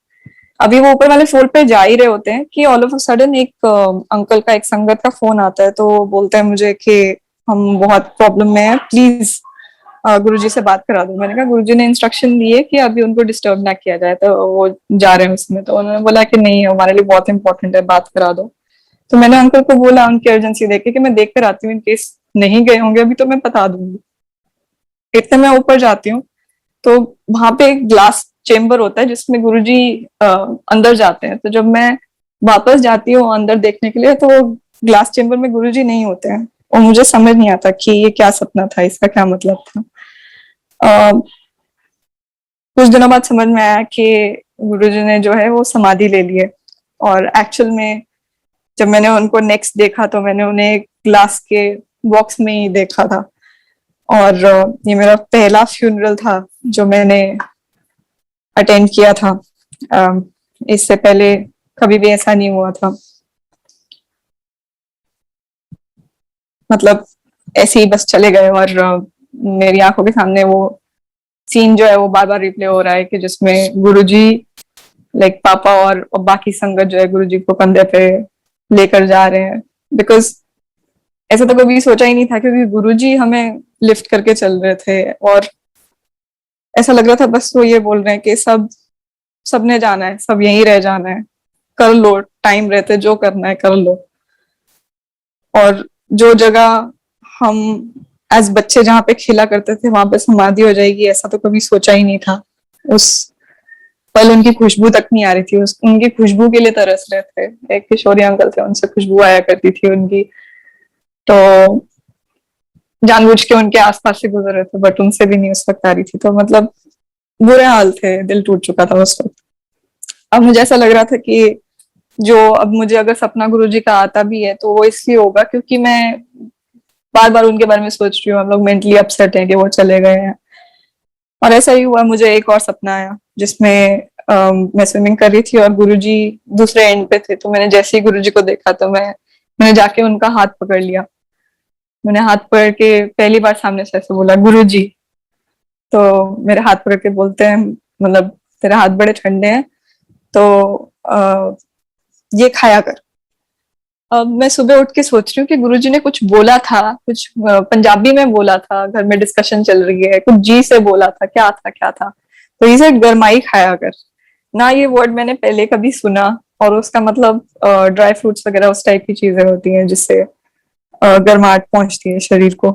अभी वो ऊपर वाले फ्लोर पे जा ही रहे होते हैं कि ऑल ऑफ अ सडन एक अंकल का, एक संगत का फोन आता है। तो वो बोलते हैं मुझे कि हम बहुत प्रॉब्लम में हैं, प्लीज गुरुजी से बात करा दो। मैंने कहा गुरुजी ने इंस्ट्रक्शन दिए कि अभी उनको डिस्टर्ब ना किया जाए, तो वो जा रहे हैं उसमें। तो उन्होंने बोला कि नहीं हमारे लिए बहुत इंपॉर्टेंट है, बात करा दो। तो मैंने अंकल को बोला उनकी अर्जेंसी देख के कि मैं देख कर आती हूँ, इनकेस नहीं गए होंगे अभी तो मैं बता दूंगी। इतने मैं ऊपर जाती हूँ तो वहां पे एक ग्लास चेम्बर होता है जिसमें गुरुजी अंदर जाते हैं। तो जब मैं वापस जाती हूँ अंदर देखने के लिए तो ग्लास चेम्बर में गुरुजी नहीं होते हैं, और मुझे समझ नहीं आता कि ये क्या सपना था, इसका क्या मतलब था। कुछ दिनों बाद समझ में आया कि गुरुजी ने जो है वो समाधि ले ली है। और एक्चुअल में जब मैंने उनको नेक्स्ट देखा तो मैंने उन्हें ग्लास के बॉक्स में ही देखा था। और ये मेरा पहला फ्यूनरल था जो मैंने अटेंड किया था। इससे पहले कभी भी ऐसा नहीं हुआ था। मतलब ऐसे ही बस चले गए और मेरी आंखों के सामने वो सीन जो है वो बार बार रिप्ले हो रहा है कि जिसमें गुरुजी लाइक पापा और बाकी संगत जो है गुरुजी को कंधे पे लेकर जा रहे हैं। बिकॉज ऐसा तो कभी सोचा ही नहीं था, क्योंकि गुरुजी हमें लिफ्ट करके चल रहे थे और ऐसा लग रहा था बस वो ये बोल रहे हैं कि सबने जाना है, सब यहीं रह जाना है, कर लो, टाइम रहते जो करना है कर लो। और जो जगह हम एज बच्चे जहाँ पे खेला करते थे वहां पे समाधि हो जाएगी, ऐसा तो कभी सोचा ही नहीं था। उस पल उनकी खुशबू तक नहीं आ रही थी, उनकी खुशबू के लिए तरस रहे थे। एक किशोरी अंकल थे, उनसे खुशबू आया करती थी उनकी, तो जानबूझ के उनके आसपास से गुजर रहे थे, बट उनसे भी नहीं उस वक्त आ रही थी। तो मतलब बुरे हाल थे, दिल टूट चुका था उस वक्त। अब मुझे ऐसा लग रहा था कि जो अब मुझे अगर सपना गुरुजी का आता भी है तो वो इसलिए होगा क्योंकि मैं बार बार उनके बारे में सोच रही हूँ, हम लोग मेंटली अपसेट हैं कि वो चले गए हैं। और ऐसा ही हुआ, मुझे एक और सपना आया जिसमें मैं स्विमिंग कर रही थी और गुरुजी दूसरे एंड पे थे। तो मैंने जैसे ही गुरुजी को देखा तो मैंने जाके उनका हाथ पकड़ लिया। मैंने हाथ पकड़ के पहली बार सामने से ऐसे बोला गुरुजी। तो मेरे हाथ पकड़ के बोलते हैं, मतलब तेरे हाथ बड़े ठंडे हैं तो ये खाया कर। अब मैं सुबह उठ के सोच रही हूँ कि गुरुजी ने कुछ बोला था, कुछ पंजाबी में बोला था, घर में डिस्कशन चल रही है, कुछ जी से बोला था, क्या था क्या था। तो ये गरमाई खाया कर ना, ये वर्ड मैंने पहले कभी सुना। और उसका मतलब ड्राई फ्रूट्स वगैरह उस टाइप की चीजें होती हैं जिससे गर्माहट पहुंचती है शरीर को।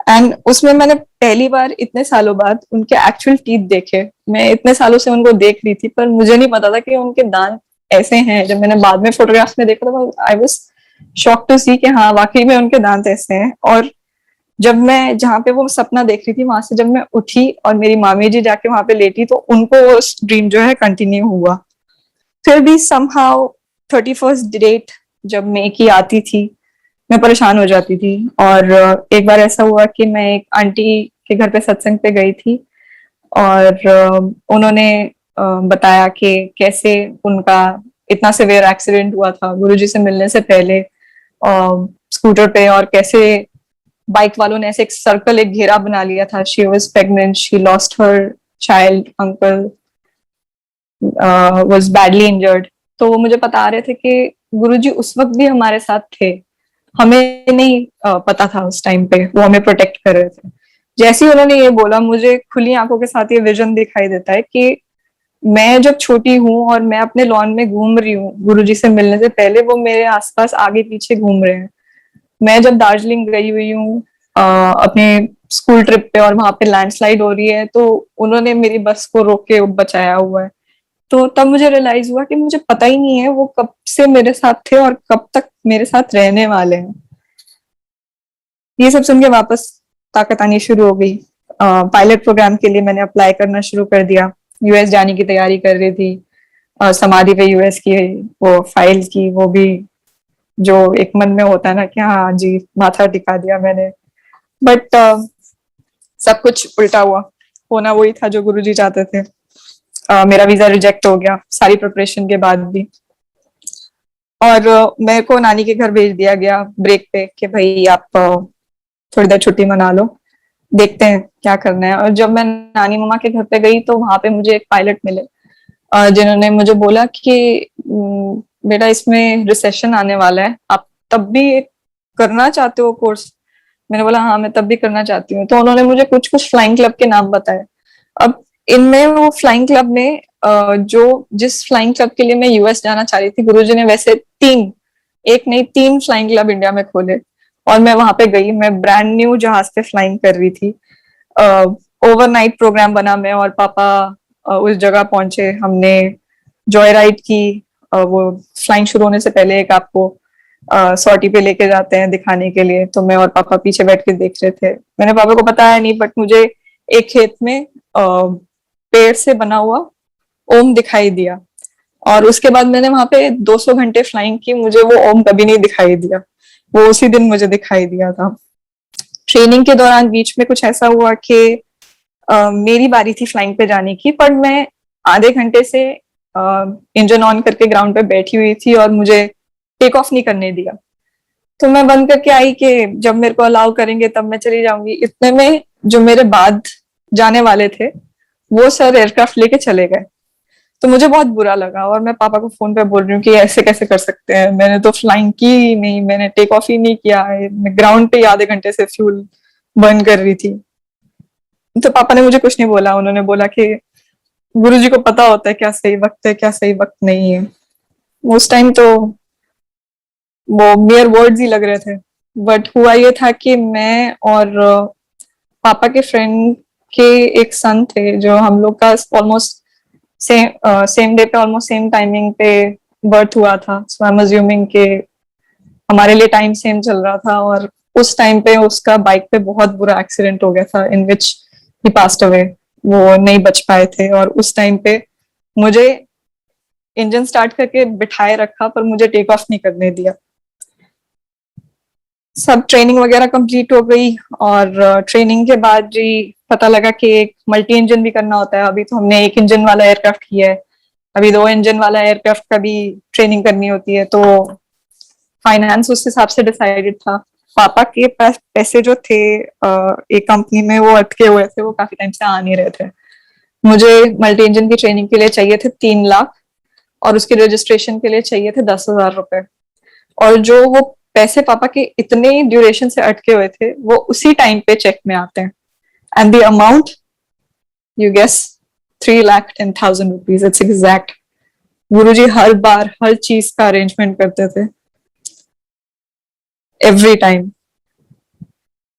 एंड उसमें मैंने पहली बार इतने सालों बाद उनके एक्चुअल टीथ देखे। मैं इतने सालों से उनको देख रही थी पर मुझे नहीं पता था कि उनके दांत ऐसे हैं। जब मैंने बाद में फोटोग्राफ्स में देखा तो आई वाज शॉक टू सी कि हाँ वाकई में उनके दांत ऐसे हैं। और जब मैं जहाँ पे वो सपना देख रही थी वहां से जब मैं उठी और मेरी मामी जी जाके वहां पे लेटी तो उनको वो ड्रीम जो है कंटिन्यू हुआ। फिर भी समहाउ 31st डेट जब मई की आती थी मैं परेशान हो जाती थी। और एक बार ऐसा हुआ कि मैं एक आंटी के घर पे सत्संग पे गई थी और उन्होंने बताया कि कैसे उनका इतना सिवियर एक्सीडेंट हुआ था गुरुजी से मिलने से पहले स्कूटर पे, और कैसे बाइक वालों ने ऐसे एक सर्कल, एक घेरा बना लिया था। She was pregnant, she lost her child, uncle was badly injured. तो वो मुझे बता रहे थे कि गुरुजी उस वक्त भी हमारे साथ थे, हमें नहीं पता था उस टाइम पे, वो हमें प्रोटेक्ट कर रहे थे। जैसे ही उन्होंने ये बोला मुझे खुली आंखों के साथ ये विजन दिखाई देता है कि मैं जब छोटी हूँ और मैं अपने लॉन में घूम रही हूँ गुरुजी से मिलने से पहले वो मेरे आसपास आगे पीछे घूम रहे हैं। मैं जब दार्जिलिंग गई हुई हूँ अपने स्कूल ट्रिप पे और वहां पे लैंडस्लाइड हो रही है तो उन्होंने मेरी बस को रोक के बचाया हुआ है। तो तब मुझे रियलाइज हुआ कि मुझे पता ही नहीं है वो कब से मेरे साथ थे और कब तक मेरे साथ रहने वाले हैं। ये सब सुन के वापस ताकत आनी शुरू हो गई। पायलट प्रोग्राम के लिए मैंने अप्लाई करना शुरू कर दिया। यूएस जाने की तैयारी कर रही थी। समाधि पे यूएस की वो फाइल की, वो भी जो एक मन में होता है ना कि हाँ जी माथा टिका दिया मैंने। बट सब कुछ उल्टा हुआ, होना वही था जो गुरुजी चाहते थे। मेरा वीजा रिजेक्ट हो गया सारी प्रिपरेशन के बाद भी। और मेरे को नानी के घर भेज दिया गया ब्रेक पे कि भाई आप थोड़ी देर छुट्टी मना लो, देखते हैं क्या करना है। और जब मैं नानी मम्मा के घर पे गई तो वहां पे मुझे एक पायलट मिले जिन्होंने मुझे बोला कि बेटा इसमें रिसेशन आने वाला है, आप तब भी करना चाहते हो कोर्स। मैंने बोला हाँ मैं तब भी करना चाहती हूँ। तो उन्होंने मुझे कुछ कुछ फ्लाइंग क्लब के नाम बताए। अब इनमें वो फ्लाइंग क्लब में जो जिस फ्लाइंग क्लब के लिए मैं यूएस जाना चाह रही थी गुरुजी ने वैसे तीन, एक नहीं तीन फ्लाइंग क्लब इंडिया में खोले। और मैं वहां पे गई, मैं ब्रांड न्यू जहाज पे फ्लाइंग कर रही थी। ओवरनाइट प्रोग्राम बना, मैं और पापा उस जगह पहुंचे। हमने जॉय राइड की, वो फ्लाइंग शुरू होने से पहले एक आपको सॉर्टी पे लेके जाते हैं दिखाने के लिए, तो मैं और पापा पीछे बैठ के देख रहे थे। मैंने पापा को बताया नहीं, बट मुझे एक खेत में पेड़ से बना हुआ ओम दिखाई दिया, और उसके बाद मैंने वहां पे 200 घंटे फ्लाइंग की, मुझे वो ओम कभी नहीं दिखाई दिया। वो उसी दिन मुझे दिखाई दिया था। ट्रेनिंग के दौरान बीच में कुछ ऐसा हुआ कि मेरी बारी थी फ्लाइंग पे जाने की, पर मैं आधे घंटे से इंजन ऑन करके ग्राउंड पे बैठी हुई थी और मुझे टेक ऑफ नहीं करने दिया। तो मैं बंद करके आई कि जब मेरे को अलाउ करेंगे तब मैं चली जाऊंगी। इतने में जो मेरे बाद जाने वाले थे वो सर एयरक्राफ्ट लेके चले गए। तो मुझे बहुत बुरा लगा, और मैं पापा को फोन पे बोल रही हूँ कि ऐसे कैसे कर सकते हैं, मैंने तो फ्लाइंग की ही नहीं, मैंने टेक ऑफ ही नहीं किया है, मैं ग्राउंड पे ही आधे घंटे से फ्यूल बर्न कर रही थी। तो पापा ने मुझे कुछ नहीं बोला, उन्होंने बोला कि गुरुजी को पता होता है क्या सही वक्त है क्या सही वक्त नहीं है। उस टाइम तो वो मेयर वर्ड्स ही लग रहे थे। बट हुआ ये था कि मैं और पापा के फ्रेंड के एक सन थे, जो हम लोग का ऑलमोस्ट सेम डे पे, ऑलमोस्ट सेम टाइमिंग पे बर्थ हुआ था। सो आई एम अज्यूमिंग के हमारे लिए टाइम सेम चल रहा था, और उस टाइम पे उसका बाइक पे बहुत बुरा एक्सीडेंट हो गया था, इन विच ही पास्ड अवे। वो नहीं बच पाए थे, और उस टाइम पे मुझे इंजन स्टार्ट करके बिठाए रखा, पर मुझे टेक ऑफ नहीं करने दिया। सब ट्रेनिंग वगैरह कंप्लीट हो गई, और ट्रेनिंग के बाद जी पता लगा कि एक मल्टी इंजन भी करना होता है। अभी तो हमने एक इंजन वाला एयरक्राफ्ट किया है, अभी 2 इंजन वाला एयरक्राफ्ट का भी ट्रेनिंग करनी होती है। तो फाइनेंस उस हिसाब से डिसाइडेड था। पापा के पास पैसे जो थे एक कंपनी में वो अटके हुए थे, वो काफी टाइम से आ नहीं रहे थे। मुझे मल्टी इंजन की ट्रेनिंग के लिए चाहिए थे 3 लाख, और उसके रजिस्ट्रेशन के लिए चाहिए थे 10,000 रुपए। और जो वो पैसे पापा के इतने ड्यूरेशन से अटके हुए थे, वो उसी टाइम पे चेक में आते हैं। And the amount, you guess, 3,10,000 rupees, it's exact. Guruji हर बार हर चीज का अरेंजमेंट करते थे, एवरी टाइम।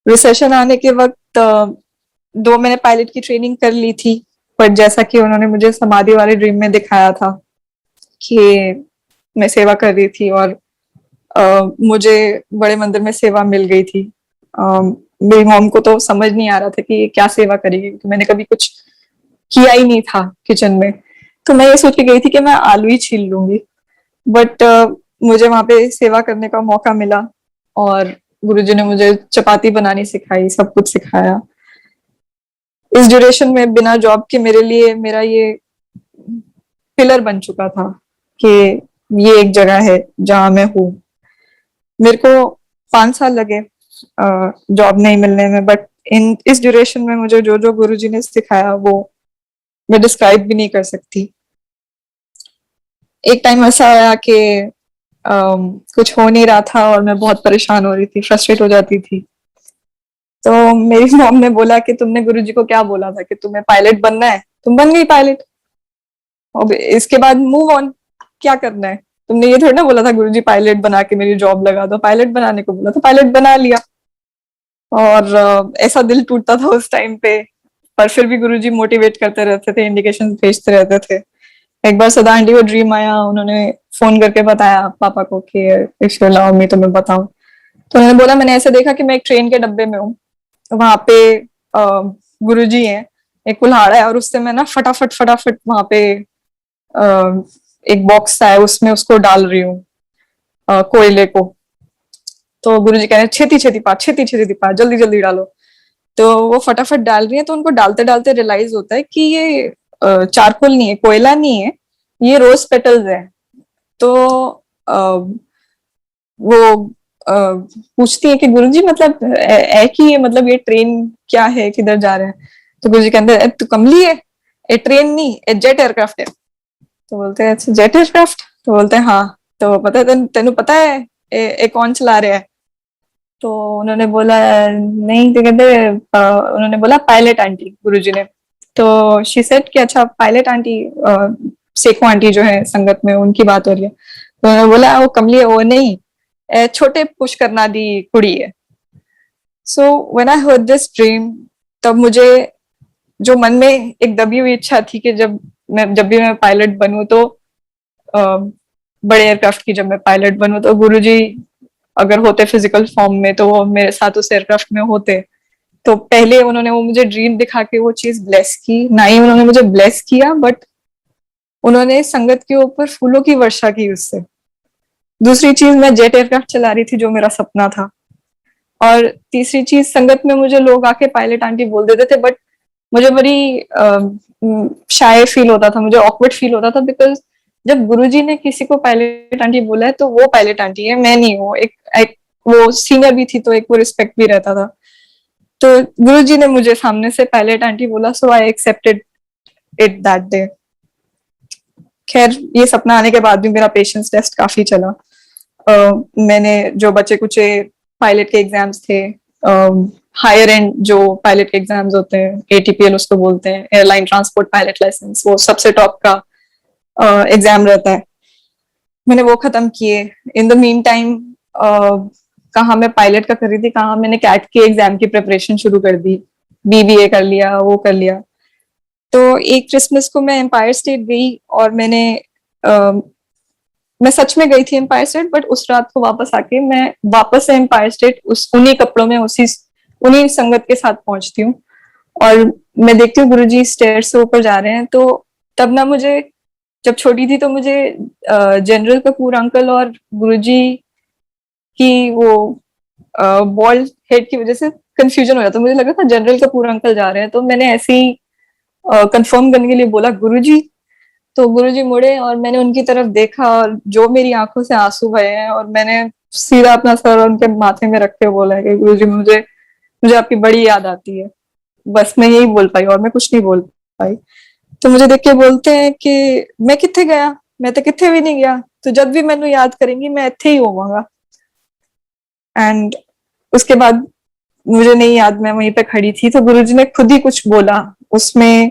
रिसेशन आने के वक्त दो मैंने पायलट की ट्रेनिंग कर ली थी, पर जैसा कि उन्होंने मुझे समाधि वाले ड्रीम में दिखाया था कि मैं सेवा कर रही थी, और मुझे बड़े मंदिर में सेवा मिल गई थी। मेरी मॉम को तो समझ नहीं आ रहा था कि ये क्या सेवा करेगी, क्योंकि मैंने कभी कुछ किया ही नहीं था किचन में। तो मैं ये सोच के गई थी कि मैं आलू ही छील लूंगी, बट मुझे वहां पे सेवा करने का मौका मिला, और गुरुजी ने मुझे चपाती बनानी सिखाई, सब कुछ सिखाया। इस ड्यूरेशन में बिना जॉब के मेरे लिए मेरा ये पिलर बन चुका था कि ये एक जगह है जहां मैं हूँ। मेरे को 5 साल लगे जॉब नहीं मिलने में, बट इन इस ड्यूरेशन में मुझे जो जो गुरुजी ने सिखाया वो मैं डिस्क्राइब भी नहीं कर सकती। एक टाइम ऐसा आया कि कुछ हो नहीं रहा था, और मैं बहुत परेशान हो रही थी, फ्रस्ट्रेट हो जाती थी। तो मेरी मॉम ने बोला कि तुमने गुरुजी को क्या बोला था कि तुम्हें पायलट बनना है, तुम बन गई पायलट, अब इसके बाद मूव ऑन, क्या करना है। तुमने ये थोड़ी ना बोला था गुरुजी पायलट बना के मेरी जॉब लगा दो, पायलट बनाने को बोला था, पायलट बना लिया। और ऐसा दिल टूटता था उस टाइम पे, पर फिर भी गुरुजी मोटिवेट करते रहते थे, इंडिकेशन भेजते रहते थे। एक बार सदा आंटी को ड्रीम आया, उन्होंने फोन करके बताया पापा को कि इफ यू अलाउ मी तो मैं बताऊं। तो उन्होंने बोला मैंने ऐसे देखा कि मैं एक ट्रेन के डब्बे में हूँ, वहां पे गुरुजी हैं, एक कुल्हाड़ा है, और उससे मैं ना फटाफट फटाफट वहां पे एक बॉक्स है उसमें उसको डाल रही हूँ, कोयले को। तो गुरुजी कह रहे हैं छेती छेती पा, जल्दी जल्दी डालो। तो वो फटाफट डाल रही है, तो उनको डालते डालते रियलाइज होता है कि ये चारकोल नहीं है, कोयला नहीं है, ये रोज पेटल्स है। तो वो पूछती है कि गुरुजी मतलब है कि ये, मतलब ये ट्रेन क्या है, किधर जा रहे हैं। तो गुरुजी कहते हैं तू कमली है, ये ट्रेन नहीं, ये जेट एयरक्राफ्ट है। तो बोलते हैं अच्छा जेट एयरक्राफ्ट, तो बोलते हैं हाँ। तो पता है तेनू पता है ये कौन चला रहा है। तो उन्होंने बोला नहीं, तो कहते उन्होंने बोला पायलट आंटी, गुरुजी ने। तो शी सेड कि अच्छा पायलट आंटी, सेखो आंटी जो है संगत में उनकी बात हो रही है। तो उन्होंने बोला वो कमली है, वो नहीं, छोटे पुष्कर दी कुड़ी है। So when I heard this dream, तब मुझे जो मन में एक दबी हुई इच्छा थी कि जब भी मैं पायलट बनूं तो बड़े एयरक्राफ्ट की जब मैं पायलट बनूं तो गुरुजी अगर होते फिजिकल फॉर्म में तो वो मेरे साथ उस एयरक्राफ्ट में होते। तो पहले उन्होंने वो मुझे ड्रीम दिखा के वो चीज ब्लेस की, ना ही उन्होंने मुझे ब्लेस किया, बट उन्होंने संगत के ऊपर फूलों की वर्षा की उससे। दूसरी चीज, मैं जेट एयरक्राफ्ट चला रही थी जो मेरा सपना था। और तीसरी चीज, संगत में मुझे लोग आके पायलट आंटी बोल देते थे, बट मुझे बड़ी शाय फील होता था, मुझे ऑकवर्ड फील होता था, बिकॉज जब गुरुजी ने किसी को पायलट आंटी बोला है तो वो पायलट आंटी है, मैं नहीं हूँ। एक वो सीनियर भी थी तो एक वो रिस्पेक्ट भी रहता था। तो गुरुजी ने मुझे सामने से पायलट आंटी बोला, so I accepted it that day. खैर, ये सपना आने के बाद भी मेरा पेशेंस टेस्ट काफी चला। मैंने जो बचे कुचे पायलट के एग्जाम्स थे, हायर एंड जो पायलट के एग्जाम्स होते हैं, एटीपीएल उसको बोलते हैं, एयरलाइन ट्रांसपोर्ट पायलट लाइसेंस, वो सबसे टॉप का एग्जाम रहता है, मैंने वो खत्म किए। इन द मीन टाइम कहाँ मैं पायलट का कर रही थी, कहाँ मैंने कैट के एग्जाम की प्रिपरेशन शुरू कर दी, बीबीए कर लिया, वो कर लिया। तो एक क्रिसमस को मैं एम्पायर स्टेट गई और मैं सच में गई थी एम्पायर स्टेट, बट उस रात को वापस आके मैं वापस से एम्पायर स्टेट उस उन्हीं कपड़ों में उन्हीं संगत के साथ पहुंचती हूँ। और मैं देखती हूँ गुरुजी स्टेयर से ऊपर जा रहे हैं। तो तब ना मुझे, जब छोटी थी तो मुझे जनरल कपूर अंकल और गुरुजी की वो बॉल्ड हेड की वजह से कंफ्यूजन हो जाता, मुझे लगा था जनरल कपूर अंकल जा रहे हैं। तो मैंने ऐसे ही कंफर्म करने के लिए बोला गुरुजी। तो गुरुजी मुड़े और मैंने उनकी तरफ देखा और जो मेरी आंखों से आंसू बहे हैं, और मैंने सीधा अपना सर उनके माथे में रख के बोला कि गुरुजी, मुझे मुझे आपकी बड़ी याद आती है। बस मैं यही बोल पाई और मैं कुछ नहीं बोल पाई। तो मुझे देख के बोलते हैं कि मैं कितने गया, मैं तो कितने भी नहीं गया, तो जब भी मैंने याद करेंगी मैं इत्थे ही होवांगा। एंड उसके बाद मुझे नहीं याद, मैं वहीं पे खड़ी थी तो गुरुजी ने खुद ही कुछ बोला उसमें।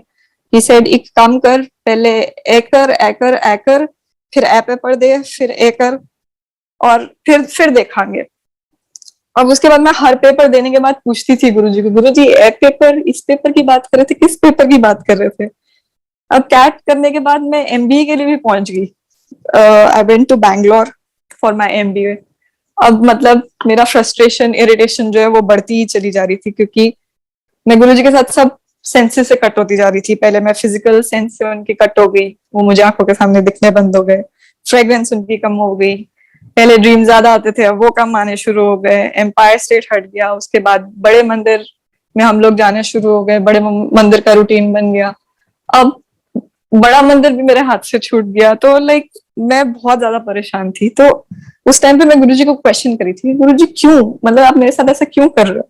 ही सेड, एक काम कर, पहले ए कर, फिर ए पे पढ़ दे, फिर ए कर, और फिर देखांगे। अब उसके बाद मैं हर पेपर देने के बाद पूछती थी गुरुजी को, गुरुजी ए पेपर, इस पेपर की बात कर रहे थे, किस पेपर की बात कर रहे थे। अब कैट करने के बाद मैं एमबीए के लिए भी पहुंच गई। I went to Bangalore for my MBA. अब मतलब मेरा फ्रस्ट्रेशन, इरिटेशन जो है वो बढ़ती ही चली जा रही थी, क्योंकि मैं गुरुजी के साथ सब सेंसेस से कट होती जा रही थी। पहले मैं फिजिकल सेंस से उनकी कट हो गई, वो मुझे आंखों के सामने दिखने बंद हो गए। फ्रेग्रेंस उनकी कम हो गई। पहले ड्रीम ज्यादा आते थे, अब वो कम आने शुरू हो गए। एम्पायर स्टेट हट गया, उसके बाद बड़े मंदिर में हम लोग जाने शुरू हो गए, बड़े मंदिर का रूटीन बन गया। अब बड़ा मंदिर भी मेरे हाथ से छूट गया। तो लाइक मैं बहुत ज्यादा परेशान थी। तो उस टाइम पे मैं गुरुजी को क्वेश्चन करी थी, गुरुजी क्यों, मतलब आप मेरे साथ ऐसा क्यों कर रहे हो।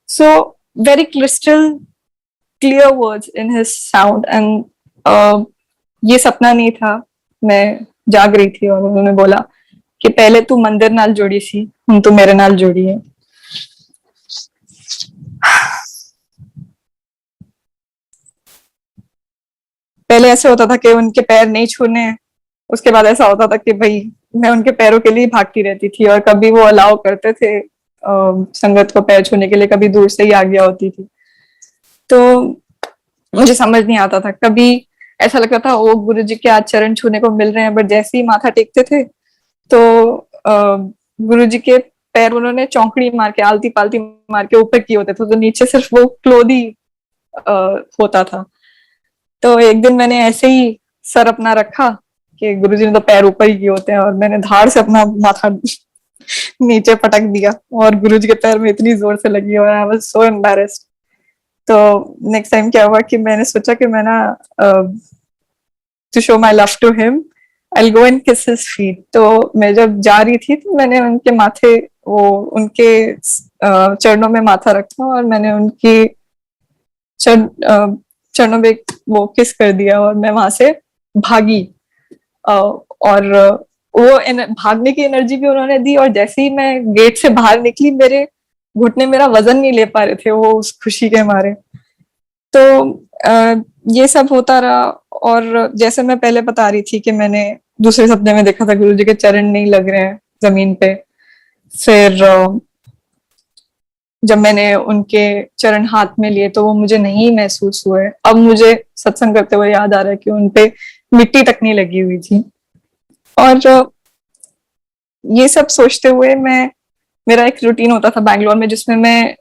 So very crystal clear words in his sound, and ये सपना नहीं था, मैं जाग रही थी और उन्होंने बोला कि पहले तू मंदिर नाल जोड़ी सी, हम तू मेरे नाल जोड़ी है। पहले ऐसे होता था कि उनके पैर नहीं छूने हैं, उसके बाद ऐसा होता था कि भाई मैं उनके पैरों के लिए भागती रहती थी, और कभी वो अलाउ करते थे संगत को पैर छूने के लिए, कभी दूर से ही आ गया होती थी। तो मुझे समझ नहीं आता था, कभी ऐसा लगता था ओ गुरु जी के आज चरण छूने को मिल रहे हैं, बट जैसे ही माथा टेकते थे तो गुरु जी के पैर उन्होंने चौंकड़ी मार के, आलती पालती मार के ऊपर किए होते थे, तो नीचे सिर्फ वो क्लोथ ही होता था। तो एक दिन मैंने ऐसे ही सर अपना रखा कि गुरुजी ने तो पैर ऊपर ही किए होते हैं, और मैंने धार से अपना माथा नीचे पटक दिया और गुरुजी के पैर में इतनी जोर से लगी, और आई वाज सो एम्बैरेस्ड। तो नेक्स्ट टाइम क्या हुआ कि मैंने सोचा कि मैं ना to show my love to him I go and kiss his feet. तो मैं जब जा रही थी तो मैंने उनके माथे, वो उनके चरणों में माथा रखा, और मैंने उनकी चरणों में वो किस कर दिया, और मैं वहां से भागी। और वो भागने की एनर्जी भी उन्होंने दी, और जैसे ही मैं गेट से बाहर निकली, मेरे घुटने मेरा वजन नहीं ले पा रहे थे वो उस खुशी के मारे। तो ये सब होता रहा। और जैसे मैं पहले बता रही थी कि मैंने दूसरे सपने में देखा था गुरुजी के चरण नहीं लग रहे हैं जमीन पे, फिर जब मैंने उनके चरण हाथ में लिए तो वो मुझे नहीं महसूस हुए। अब मुझे सत्संग करते हुए याद आ रहा है कि उनपे मिट्टी तक नहीं लगी हुई थी। और ये सब सोचते हुए मेरा एक रूटीन होता था बैंगलोर में, जिसमें मैं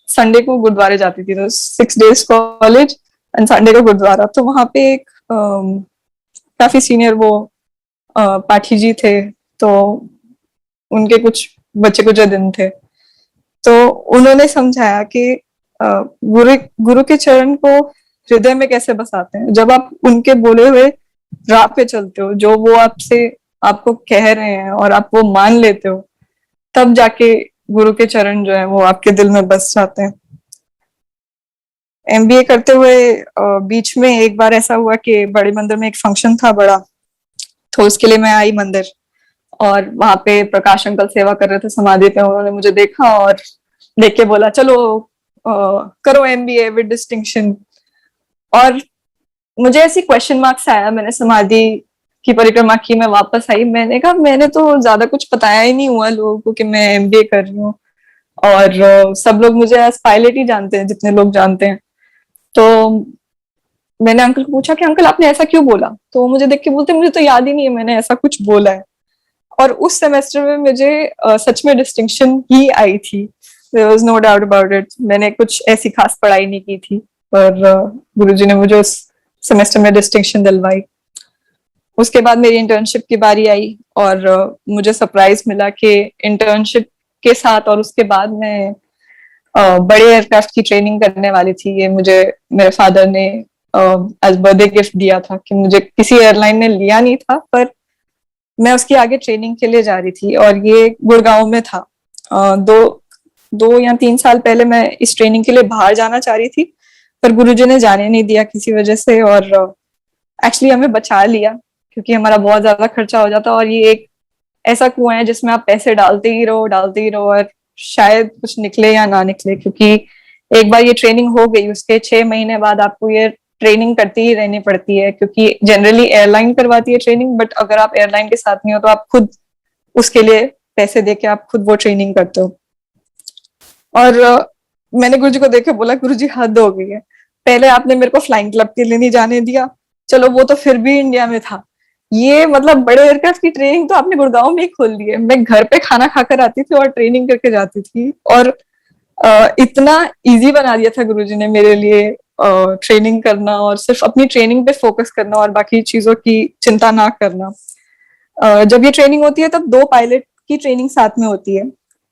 संडे को गुरुद्वारे जाती थी। तो 6 days कॉलेज एंड संडे को गुरुद्वारा। तो वहां पे एक काफी सीनियर वो पाठी जी थे, तो उनके कुछ बच्चे कुछ दिन थे। तो उन्होंने समझाया कि गुरु गुरु के चरण को हृदय में कैसे बसाते हैं। जब आप उनके बोले हुए राह पे चलते हो, जो वो आपको कह रहे हैं और आप वो मान लेते हो, तब जाके गुरु के चरण जो है वो आपके दिल में बस जाते हैं। एमबीए करते हुए बीच में एक बार ऐसा हुआ कि बड़े मंदिर में एक फंक्शन था बड़ा, तो उसके लिए मैं आई मंदिर, और वहां पे प्रकाश अंकल सेवा कर रहे थे समाधि पे। उन्होंने मुझे देखा और देख के बोला, चलो करो एमबीए विद डिस्टिंक्शन। और मुझे ऐसी क्वेश्चन मार्क्स आया। मैंने समाधि की परिक्रमा की, मैं वापस आई, मैंने कहा मैंने तो ज्यादा कुछ बताया ही नहीं हुआ लोगों को कि मैं एमबीए कर रही हूँ, और सब लोग मुझे एज पायलट ही जानते हैं, जितने लोग जानते हैं। तो मैंने अंकल को पूछा कि अंकल आपने ऐसा क्यों बोला, तो वो मुझे देख के बोलते मुझे तो याद ही नहीं है मैंने ऐसा कुछ बोला है। और उस सेमेस्टर में मुझे सच में डिस्टिंक्शन ही आई थी। There was no doubt about it. मैंने कुछ ऐसी खास पढ़ाई नहीं की थी, पर गुरुजी ने मुझे उस सेमेस्टर में डिस्टिंक्शन दिलवाई। उसके बाद मेरी इंटर्नशिप की बारी आई, और मुझे सरप्राइज मिला कि इंटर्नशिप के साथ और उसके बाद मैं बड़े एयरक्राफ्ट की ट्रेनिंग करने वाली थी। ये मुझे मेरे फादर ने एज बर्थडे गिफ्ट दिया था, कि मुझे किसी एयरलाइन ने लिया नहीं था, पर मैं उसकी आगे ट्रेनिंग के लिए जा रही थी, और ये गुड़गांव में था। दो या 3 साल पहले मैं इस ट्रेनिंग के लिए बाहर जाना चाह रही थी, पर गुरुजी ने जाने नहीं दिया किसी वजह से, और एक्चुअली हमें बचा लिया, क्योंकि हमारा बहुत ज्यादा खर्चा हो जाता। और ये एक ऐसा कुआं है जिसमें आप पैसे डालते ही रहो, और शायद कुछ निकले या ना निकले। क्योंकि एक बार ये ट्रेनिंग हो गई, उसके 6 महीने बाद आपको ये ट्रेनिंग करती ही रहनी पड़ती है, क्योंकि जनरली एयरलाइन करवाती है ट्रेनिंग, बट अगर आप एयरलाइन के साथ नहीं हो तो आप खुद उसके लिए पैसे देके आप खुद वो ट्रेनिंग करते हो। और मैंने गुरुजी को देख के बोला, गुरुजी हद हो गई है, पहले आपने मेरे को फ्लाइंग क्लब के लिए नहीं जाने दिया, चलो वो तो फिर भी इंडिया में था, ये मतलब बड़े एयरक्राफ्ट की ट्रेनिंग तो आपने गुड़गांव में ही खोल दी है। मैं घर पे खाना खाकर आती थी और ट्रेनिंग करके जाती थी, और इतना इजी बना दिया था गुरुजी ने मेरे लिए ट्रेनिंग करना, और सिर्फ अपनी ट्रेनिंग पे फोकस करना और बाकी चीजों की चिंता ना करना। जब ये ट्रेनिंग होती है तब 2 पायलट की ट्रेनिंग साथ में होती है,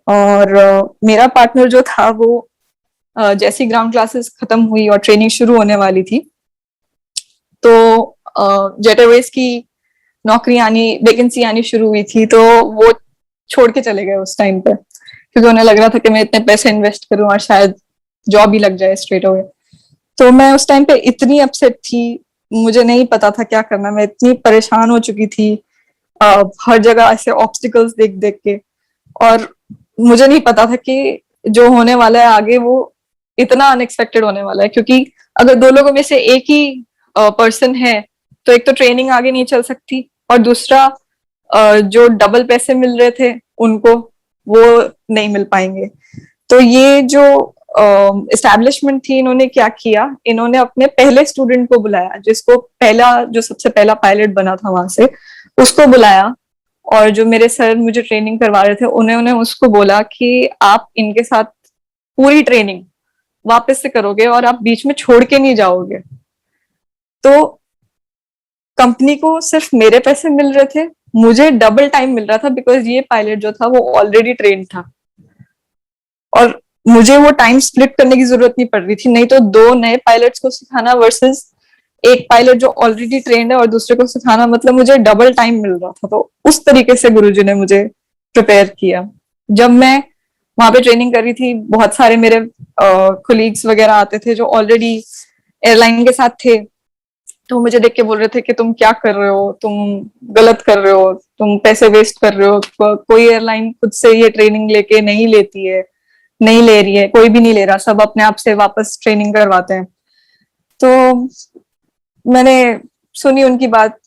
और मेरा पार्टनर जो था वो जैसी ग्राउंड क्लासेस खत्म हुई और ट्रेनिंग शुरू होने वाली थी, तो जेट एयरवेज की नौकरी आनी, वैकेंसी आनी शुरू हुई थी, तो वो छोड़ के चले गए उस टाइम पे, क्योंकि उन्हें लग रहा था कि मैं इतने पैसे इन्वेस्ट करूं और शायद जॉब ही लग जाए स्ट्रेट अवे। तो मैं उस टाइम पे इतनी अपसेट थी, मुझे नहीं पता था क्या करना, मैं इतनी परेशान हो चुकी थी हर जगह ऐसे ऑब्स्टिकल्स देख देख के, और मुझे नहीं पता था कि जो होने वाला है आगे वो इतना अनएक्सपेक्टेड होने वाला है। क्योंकि अगर 2 लोगों में से एक ही पर्सन है, तो एक तो ट्रेनिंग आगे नहीं चल सकती, और दूसरा जो डबल पैसे मिल रहे थे उनको, वो नहीं मिल पाएंगे। तो ये जो एस्टैब्लिशमेंट थी, इन्होंने क्या किया, इन्होंने अपने पहले स्टूडेंट को बुलाया, जिसको जो सबसे पहला पायलट बना था वहां से, उसको बुलाया, और जो मेरे सर मुझे ट्रेनिंग करवा रहे थे उन्होंने उसको बोला कि आप इनके साथ पूरी ट्रेनिंग वापस से करोगे और आप बीच में छोड़ के नहीं जाओगे। तो कंपनी को सिर्फ मेरे पैसे मिल रहे थे, मुझे डबल टाइम मिल रहा था, बिकॉज ये पायलट जो था वो ऑलरेडी ट्रेन था, और मुझे वो टाइम स्प्लिट करने की जरूरत नहीं पड़ रही थी। नहीं तो 2 नए पायलट्स को सिखाना वर्सेस एक पायलट जो ऑलरेडी ट्रेंड है और दूसरे को सिखाना, मतलब मुझे डबल टाइम मिल रहा था। तो उस तरीके से गुरुजी ने मुझे प्रिपेयर किया। जब मैं वहां पे ट्रेनिंग कर रही थी, बहुत सारे मेरे कोलीग्स वगैरह आते थे जो ऑलरेडी एयरलाइन के साथ थे, तो मुझे देख के बोल रहे थे कि तुम क्या कर रहे हो, तुम गलत कर रहे हो, तुम पैसे वेस्ट कर रहे हो, कोई एयरलाइन खुद से ये ट्रेनिंग लेके नहीं लेती है, नहीं ले रही है, कोई भी नहीं ले रहा, सब अपने आप से वापस ट्रेनिंग करवाते हैं। तो मैंने सुनी उनकी बात,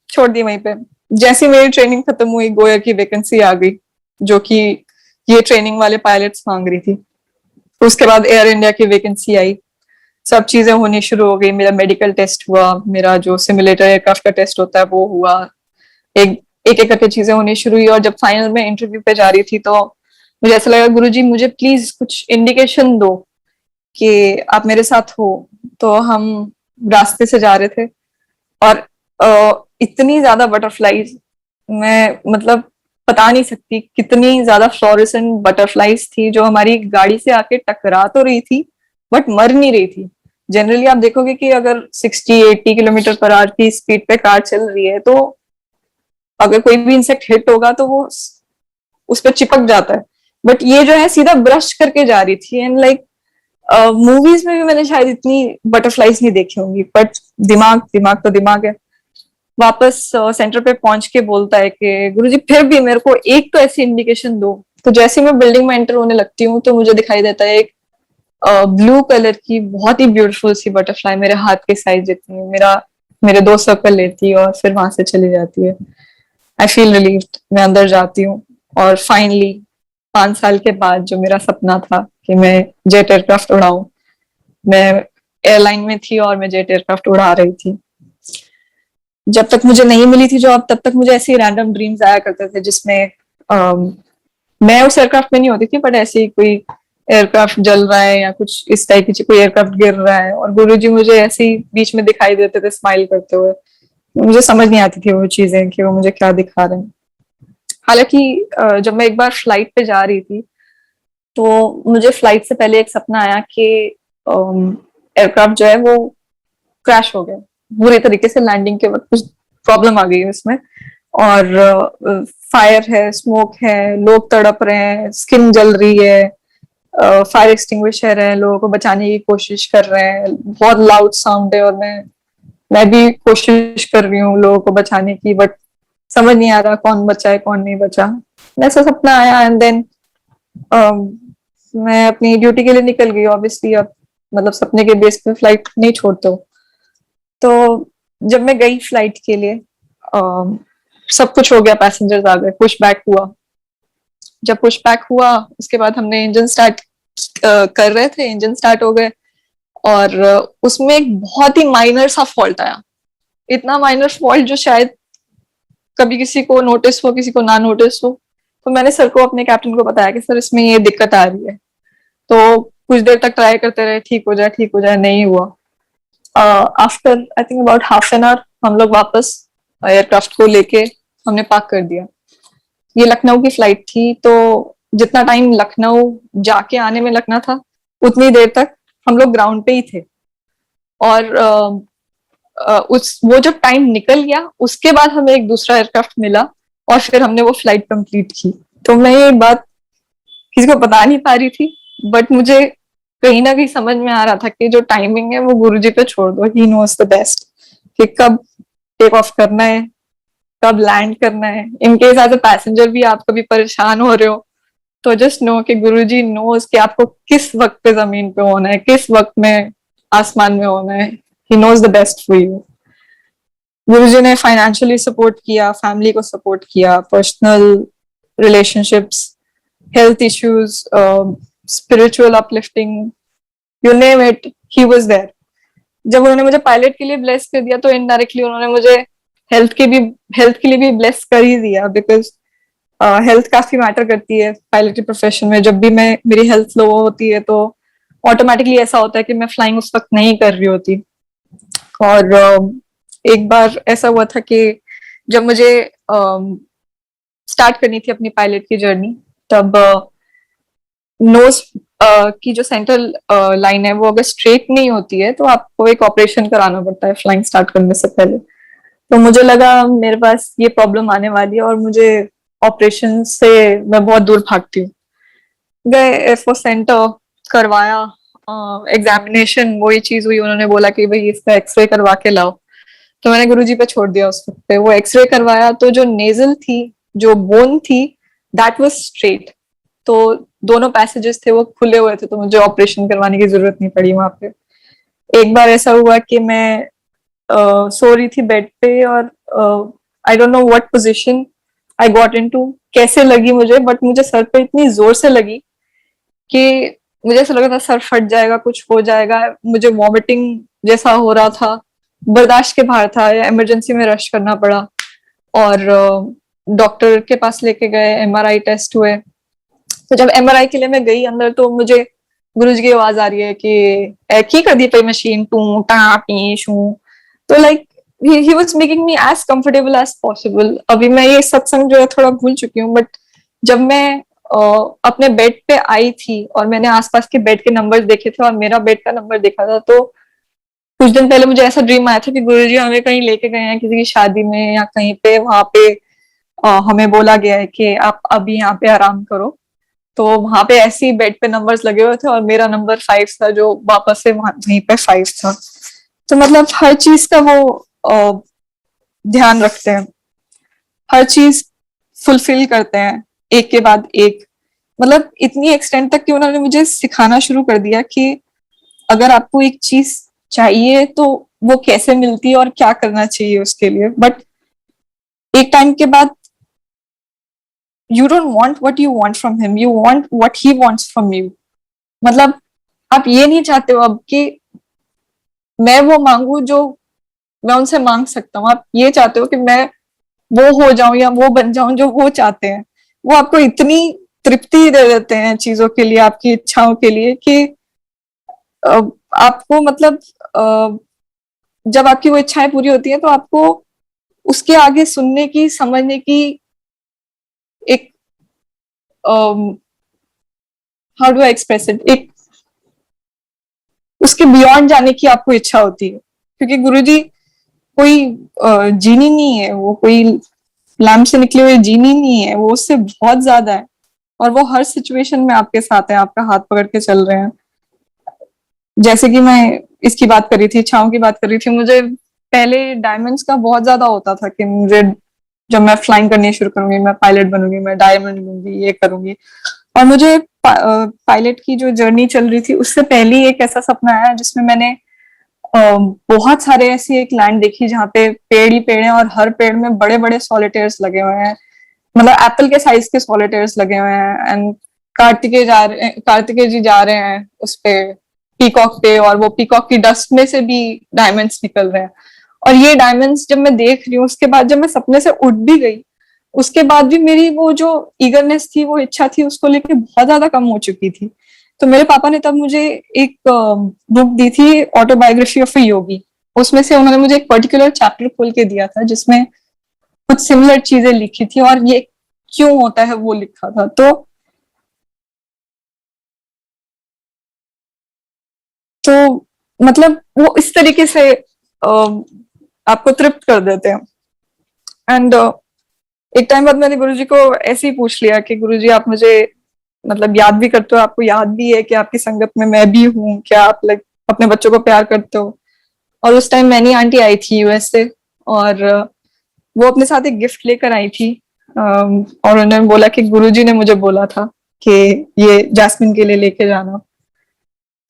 छोड़ दी वहीं पे। जैसे मेरी ट्रेनिंग खत्म हुई, गोया की वैकेंसी आ गई, जो कि ये ट्रेनिंग वाले पायलट्स मांग रही थी। उसके बाद एयर इंडिया की वैकेंसी आई, सब चीजें होनी शुरू हो गई। मेरा मेडिकल टेस्ट हुआ, मेरा जो सिमुलेटर एयरक्राफ्ट का टेस्ट होता है वो हुआ, एक एक एक करके चीजें होनी शुरू हुई, और जब फाइनल में इंटरव्यू पे जा रही थी तो मुझे ऐसा लगा, गुरुजी मुझे प्लीज कुछ इंडिकेशन दो कि आप मेरे साथ हो। तो हम रास्ते से जा रहे थे, और इतनी ज्यादा बटरफ्लाईज, मैं मतलब बता नहीं सकती कितनी ज्यादा फ्लोरेसेंट बटरफ्लाईज थी, जो हमारी गाड़ी से आके टकरा तो रही थी बट मर नहीं रही थी। जनरली आप देखोगे कि अगर 60-80 किलोमीटर पर आवर की स्पीड पे कार चल रही है, तो अगर कोई भी इंसेक्ट हिट होगा तो वो उस पर चिपक जाता है, बट ये जो है सीधा ब्रश करके जा रही थी। एंड लाइक मूवीज में भी मैंने शायद इतनी बटरफ्लाईज नहीं देखी होंगी, बट दिमाग दिमाग तो दिमाग है। वापस सेंटर पे पहुंच के बोलता है कि गुरुजी फिर भी मेरे को एक तो ऐसी इंडिकेशन दो। तो जैसे ही मैं बिल्डिंग में एंटर होने लगती हूँ तो मुझे दिखाई देता है एक ब्लू कलर की बहुत ही ब्यूटीफुल सी बटरफ्लाई, मेरे हाथ के साइज जितनी, मेरे 2 सर्कल लेती है और फिर वहां से चली जाती है। I feel relieved. मैं अंदर जाती हूँ, और फाइनली 5 साल के बाद जो मेरा सपना था कि मैं जेट एयरक्राफ्ट उड़ाऊं, मैं एयरलाइन में थी और मैं जेट एयरक्राफ्ट उड़ा रही थी। जब तक मुझे नहीं मिली थी जॉब, तब तक मुझे ऐसे ही रैंडम ड्रीम्स आया करते थे, जिसमें मैं उस एयरक्राफ्ट में नहीं होती थी, बट ऐसे ही कोई एयरक्राफ्ट जल रहा है या कुछ इस टाइप की, कोई एयरक्राफ्ट गिर रहा है और गुरुजी मुझे ऐसे ही बीच में दिखाई देते थे स्माइल करते हुए। मुझे समझ नहीं आती थी वो चीजें कि वो मुझे क्या दिखा रहे हैं। हालांकि जब मैं एक बार फ्लाइट पे जा रही थी, तो मुझे फ्लाइट से पहले एक सपना आया कि एयरक्राफ्ट जो है वो क्रैश हो गया बुरी तरीके से। लैंडिंग के वक्त कुछ प्रॉब्लम आ गई है उसमें, और फायर है, स्मोक है, लोग तड़प रहे हैं, स्किन जल रही है, फायर एक्सटिंग्विशर है, लोगों को बचाने की कोशिश कर रहे हैं, बहुत लाउड साउंड है, और मैं भी कोशिश कर रही हूँ लोगों को बचाने की, बट समझ नहीं आ रहा कौन बचा है कौन नहीं बचा। ऐसा सपना आया, एंड देन मैं अपनी ड्यूटी के लिए निकल गई। ऑब्वियसली अब मतलब सपने के बेस पे फ्लाइट नहीं छोड़ते हो। तो जब मैं गई फ्लाइट के लिए, सब कुछ हो गया, पैसेंजर्स आ गए, पुश बैक हुआ। जब पुश बैक हुआ उसके बाद हमने इंजन स्टार्ट कर रहे थे, इंजन स्टार्ट हो गए, और उसमें एक बहुत ही माइनर सा फॉल्ट आया। इतना माइनर फॉल्ट जो शायद कभी किसी को नोटिस हो किसी को ना नोटिस हो। तो मैंने सर को, अपने कैप्टन को बताया कि सर इसमें ये दिक्कत आ रही है। तो कुछ देर तक ट्राई करते रहे, ठीक हो जाए ठीक हो जाए, नहीं हुआ। After I think about half an hour हम लोग वापस एयरक्राफ्ट को लेके हमने पार्क कर दिया। ये लखनऊ की फ्लाइट थी, तो जितना टाइम लखनऊ जाके आने में लगना था उतनी देर तक हम लोग ग्राउंड पे ही थे। और उस वो जब टाइम निकल गया उसके बाद हमें एक दूसरा एयरक्राफ्ट मिला, और फिर हमने वो फ्लाइट कंप्लीट की। तो मैं ये बात किसी को बता नहीं पा रही थी, बट मुझे कहीं ना कहीं समझ में आ रहा था कि जो टाइमिंग है वो गुरुजी पे छोड़ दो, ही नोज द बेस्ट कि कब टेक ऑफ करना है, कब लैंड करना है। इनकेस एज अ पैसेंजर भी आप कभी परेशान हो रहे हो, तो जस्ट नो कि गुरुजी नोज कि आपको किस वक्त पे जमीन पे होना है, किस वक्त में आसमान में होना है। He knows the best for you. Guruji ने फाइनेंशियली सपोर्ट किया, फैमिली को सपोर्ट किया, personal relationships, health issues, spiritual uplifting, you name it, he was there. जब उन्होंने मुझे पायलट के लिए ब्लेस कर दिया, तो इनडायरेक्टली उन्होंने मुझे हेल्थ के भी हेल्थ के लिए भी ब्लेस कर ही दिया, बिकॉज हेल्थ काफी मैटर करती है पायलट प्रोफेशन में। जब भी मैं मेरी हेल्थ लो होती है तो ऑटोमेटिकली ऐसा होता है कि मैं फ्लाइंग उस वक्त नहीं कर रही होती। और एक बार ऐसा हुआ था कि जब मुझे स्टार्ट करनी थी अपनी पायलट की जर्नी, तब नोज की जो सेंट्रल लाइन है वो अगर स्ट्रेट नहीं होती है तो आपको एक ऑपरेशन कराना पड़ता है फ्लाइंग स्टार्ट करने से पहले। तो मुझे लगा मेरे पास ये प्रॉब्लम आने वाली है और मुझे ऑपरेशन से मैं बहुत दूर भागती हूँ। गए एयरफोर्स सेंटर, करवाया एग्जामिनेशन, वही चीज हुई, उन्होंने बोला कि भाई इसका एक्सरे करवा के लाओ। तो मैंने गुरुजी पे छोड़ दिया उस वक्त पे। वो एक्सरे करवाया तो जो नेजल थी, जो बोन थी, दैट वाज स्ट्रेट। तो दोनों पैसेजेस थे वो खुले हुए थे, तो मुझे ऑपरेशन करवाने की जरूरत नहीं पड़ी वहां पे। एक बार ऐसा हुआ कि मैं सो रही थी बेड पे, और I don't know what position I got into, कैसे लगी मुझे, बट मुझे सर पे इतनी जोर से लगी कि मुझे ऐसा लगा था सर फट जाएगा, कुछ हो जाएगा। मुझे वॉमिटिंग जैसा हो रहा था, बर्दाश्त के बाहर था, या इमरजेंसी में रश करना पड़ा। और डॉक्टर के पास लेके गए, एमआरआई टेस्ट हुए। तो जब एमआरआई के लिए मैं गई अंदर, तो मुझे गुरुजी की आवाज आ रही है कि की कर दी पे मशीन टू टा पी शू। तो like he was making me as comfortable as possible. अभी मैं ये सत्संग जो है थोड़ा भूल चुकी हूँ, बट जब मैं अपने बेड पे आई थी और मैंने आसपास के बेड के नंबर्स देखे थे और मेरा बेड का नंबर देखा था, तो कुछ दिन पहले मुझे ऐसा ड्रीम आया था कि गुरुजी हमें कहीं लेके गए हैं किसी की शादी में या कहीं पे, वहां पे हमें बोला गया है कि आप अभी यहाँ पे आराम करो। तो वहां पे ऐसे ही बेड पे नंबर्स लगे हुए थे और मेरा नंबर 5 था, जो वापस से वहीं पे 5 था। तो मतलब हर चीज का वो ध्यान रखते हैं, हर चीज फुलफिल करते हैं एक के बाद एक। मतलब इतनी एक्सटेंड तक कि उन्होंने मुझे सिखाना शुरू कर दिया कि अगर आपको एक चीज चाहिए तो वो कैसे मिलती है और क्या करना चाहिए उसके लिए। बट एक टाइम के बाद you don't want what you want from him, you want what he wants from you. मतलब आप ये नहीं चाहते हो अब कि मैं वो मांगू जो मैं उनसे मांग सकता हूँ, आप ये चाहते हो कि मैं वो हो जाऊं या वो बन जाऊं जो वो चाहते हैं। वो आपको इतनी तृप्ति दे देते हैं चीजों के लिए, आपकी इच्छाओं के लिए, कि आपको मतलब जब आपकी वो इच्छाएं पूरी होती है तो आपको उसके आगे सुनने की, समझने की एक how do I express it, एक उसके बियॉन्ड जाने की आपको इच्छा होती है। क्योंकि गुरुजी कोई जीनी नहीं है, वो कोई लैम्प से निकले हुए जीनी नहीं है, वो उससे बहुत ज्यादा है। और वो हर सिचुएशन में आपके साथ है, आपका हाथ पकड़ के चल रहे हैं। जैसे कि मैं इसकी बात कर रही थी, इच्छाओं की बात कर रही थी, मुझे पहले डायमंड्स का बहुत ज्यादा होता था कि मुझे जब मैं फ्लाइंग करनी शुरू करूंगी, मैं पायलट बनूंगी, मैं डायमंड लूंगी, ये करूंगी। और मुझे पायलट की जो जर्नी चल रही थी उससे पहले ही एक ऐसा सपना आया जिसमें मैंने बहुत सारे ऐसी एक लैंड देखी जहाँ पे पेड़ ही पेड़ हैं और हर पेड़ में बड़े बड़े सॉलिटेयर्स लगे हुए हैं, मतलब एप्पल के साइज के सॉलिटेयर्स लगे हुए हैं। एंड कार्तिकेय जी जा रहे हैं उस पे, पीकॉक पे, और वो पीकॉक की डस्ट में से भी डायमंड्स निकल रहे हैं। और ये डायमंड्स जब मैं देख रही हूँ, उसके बाद जब मैं सपने से उठ भी गई, उसके बाद भी मेरी वो जो ईगरनेस थी, वो इच्छा थी, उसको लेके बहुत ज्यादा कम हो चुकी थी। तो मेरे पापा ने तब मुझे एक बुक दी थी, ऑटोबायोग्राफी ऑफ अ योगी। उसमें से उन्होंने मुझे एक पर्टिकुलर चैप्टर खोल के दिया था जिसमें कुछ सिमिलर चीजें लिखी थी और ये क्यों होता है वो लिखा था। तो मतलब वो इस तरीके से आपको तृप्त कर देते हैं। एंड एक टाइम बाद मैंने गुरुजी को ऐसे ही पूछ लिया कि गुरुजी आप मुझे मतलब याद भी करते हो, आपको याद भी है कि आपकी संगत में मैं भी हूँ, क्या आप लाइक अपने बच्चों को प्यार करते हो। और उस टाइम मैनी आंटी आई थी यूएस से, और वो अपने साथ एक गिफ्ट लेकर आई थी। और उन्होंने बोला कि गुरुजी ने मुझे बोला था कि ये जैस्मिन के लिए लेके जाना।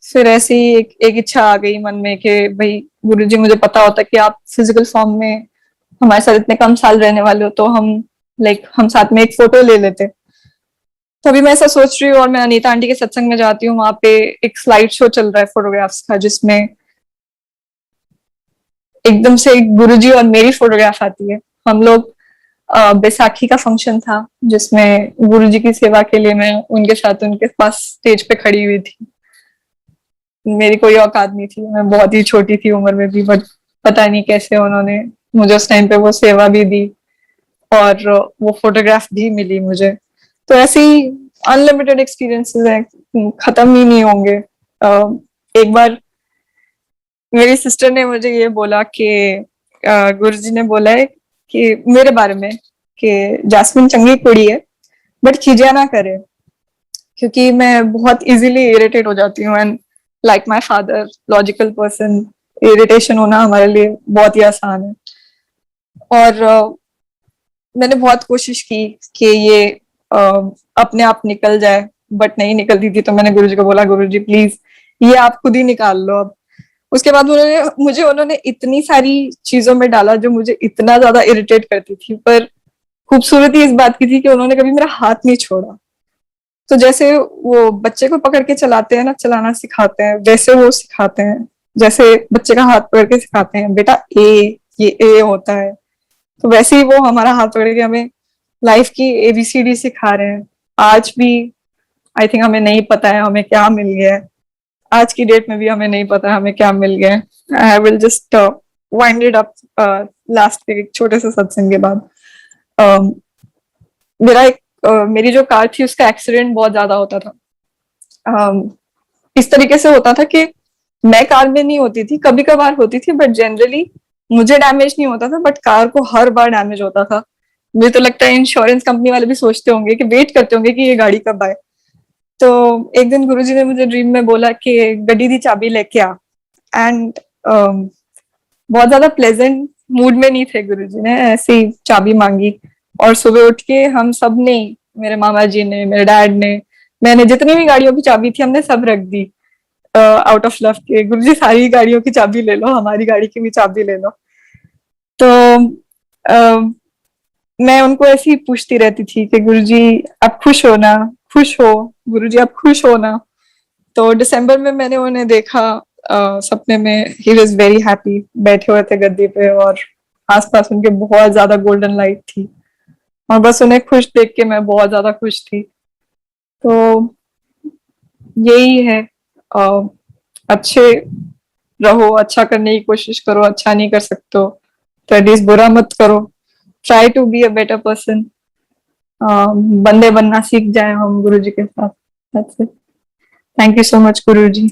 फिर ऐसे ही एक इच्छा आ गई मन में कि भाई गुरुजी, मुझे पता होता कि आप फिजिकल फॉर्म में हमारे साथ इतने कम साल रहने वाले हो, तो हम लाइक हम साथ में एक फोटो ले लेते। तो अभी मैं ऐसा सोच रही हूँ, और मैं अनीता आंटी के सत्संग में जाती हूँ, वहां पे एक स्लाइड शो चल रहा है फोटोग्राफ्स का, जिसमें एकदम से गुरुजी और मेरी फोटोग्राफ आती है। हम लोग बैसाखी का फंक्शन था जिसमें गुरुजी की सेवा के लिए मैं उनके साथ उनके पास स्टेज पे खड़ी हुई थी। मेरी कोई औकात नहीं थी, मैं बहुत ही छोटी थी उम्र में भी, बट पता नहीं कैसे उन्होंने मुझे उस टाइम पे वो सेवा भी दी और वो फोटोग्राफ भी मिली मुझे। तो ऐसे ही अनलिमिटेड एक्सपीरियंसेस हैं, खत्म ही नहीं होंगे। एक बार मेरी सिस्टर ने मुझे ये बोला कि गुरुजी ने बोला है कि मेरे बारे में कि जासमीन चंगी कुड़ी है, बट खिजिया ना करे, क्योंकि मैं बहुत इजीली इरिटेट हो जाती हूँ। And like my father logical person, irritation होना हमारे लिए बहुत ही आसान है। और मैंने बहुत कोशिश की कि ये अपने आप निकल जाए, बट नहीं निकलती थी। तो मैंने गुरुजी को बोला, गुरुजी प्लीज ये आप खुद ही निकाल लो अब। उसके बाद उन्होंने इतनी सारी चीजों में डाला जो मुझे इतना ज्यादा इरिटेट करती थी, पर खूबसूरती इस बात की थी कि उन्होंने कभी मेरा हाथ नहीं छोड़ा। तो जैसे वो बच्चे को पकड़ के चलाते हैं ना, चलाना सिखाते हैं, वैसे वो सिखाते हैं। जैसे बच्चे का हाथ पकड़ के सिखाते हैं, बेटा ए, ये ए होता है, तो वैसे ही वो हमारा हाथ पकड़ के हमें लाइफ की ABCD सिखा रहे हैं। आज भी आई थिंक हमें नहीं पता है हमें क्या मिल गया है, आज की डेट में भी हमें नहीं पता है हमें क्या मिल गया है। I will just wind it up last के एक छोटे से सत्संग के बाद। मेरी जो कार थी उसका एक्सीडेंट बहुत ज्यादा होता था। इस तरीके से होता था कि मैं कार में नहीं होती थी, कभी कभार होती थी, बट जनरली मुझे डैमेज नहीं होता था, बट कार को हर बार डैमेज होता था। मुझे तो लगता है इंश्योरेंस कंपनी वाले भी सोचते होंगे कि वेट करते होंगे कि ये गाड़ी कब आए। तो एक दिन गुरुजी ने मुझे ड्रीम में बोला कि गड्डी दी चाबी लेके आ। एंड बहुत ज्यादा प्लेजेंट मूड में नहीं थे गुरुजी ने, ऐसे ही चाबी मांगी। और सुबह उठ के हम सब ने, मेरे मामा जी ने, मेरे डैड ने, मैंने, जितनी भी गाड़ियों की चाबी थी हमने सब रख दी आउट ऑफ लव के, गुरुजी सारी गाड़ियों की चाबी ले लो, हमारी गाड़ी की भी चाबी ले लो। तो मैं उनको ऐसे ही पूछती रहती थी कि गुरुजी आप खुश हो ना, खुश हो, गुरुजी आप खुश हो ना। तो दिसंबर में मैंने उन्हें देखा सपने में। ही वॉज वेरी हैप्पी, बैठे हुए थे गद्दी पे और आसपास उनके बहुत ज्यादा गोल्डन लाइट थी, और बस उन्हें खुश देख के मैं बहुत ज्यादा खुश थी। तो यही है, अच्छे रहो, अच्छा करने की कोशिश करो, अच्छा नहीं कर सकते हो तो एटलीस्ट बुरा मत करो, try to be a better person. बंदे बनना सीख जाए हम गुरु जी के साथ। Thank you so much Guru ji.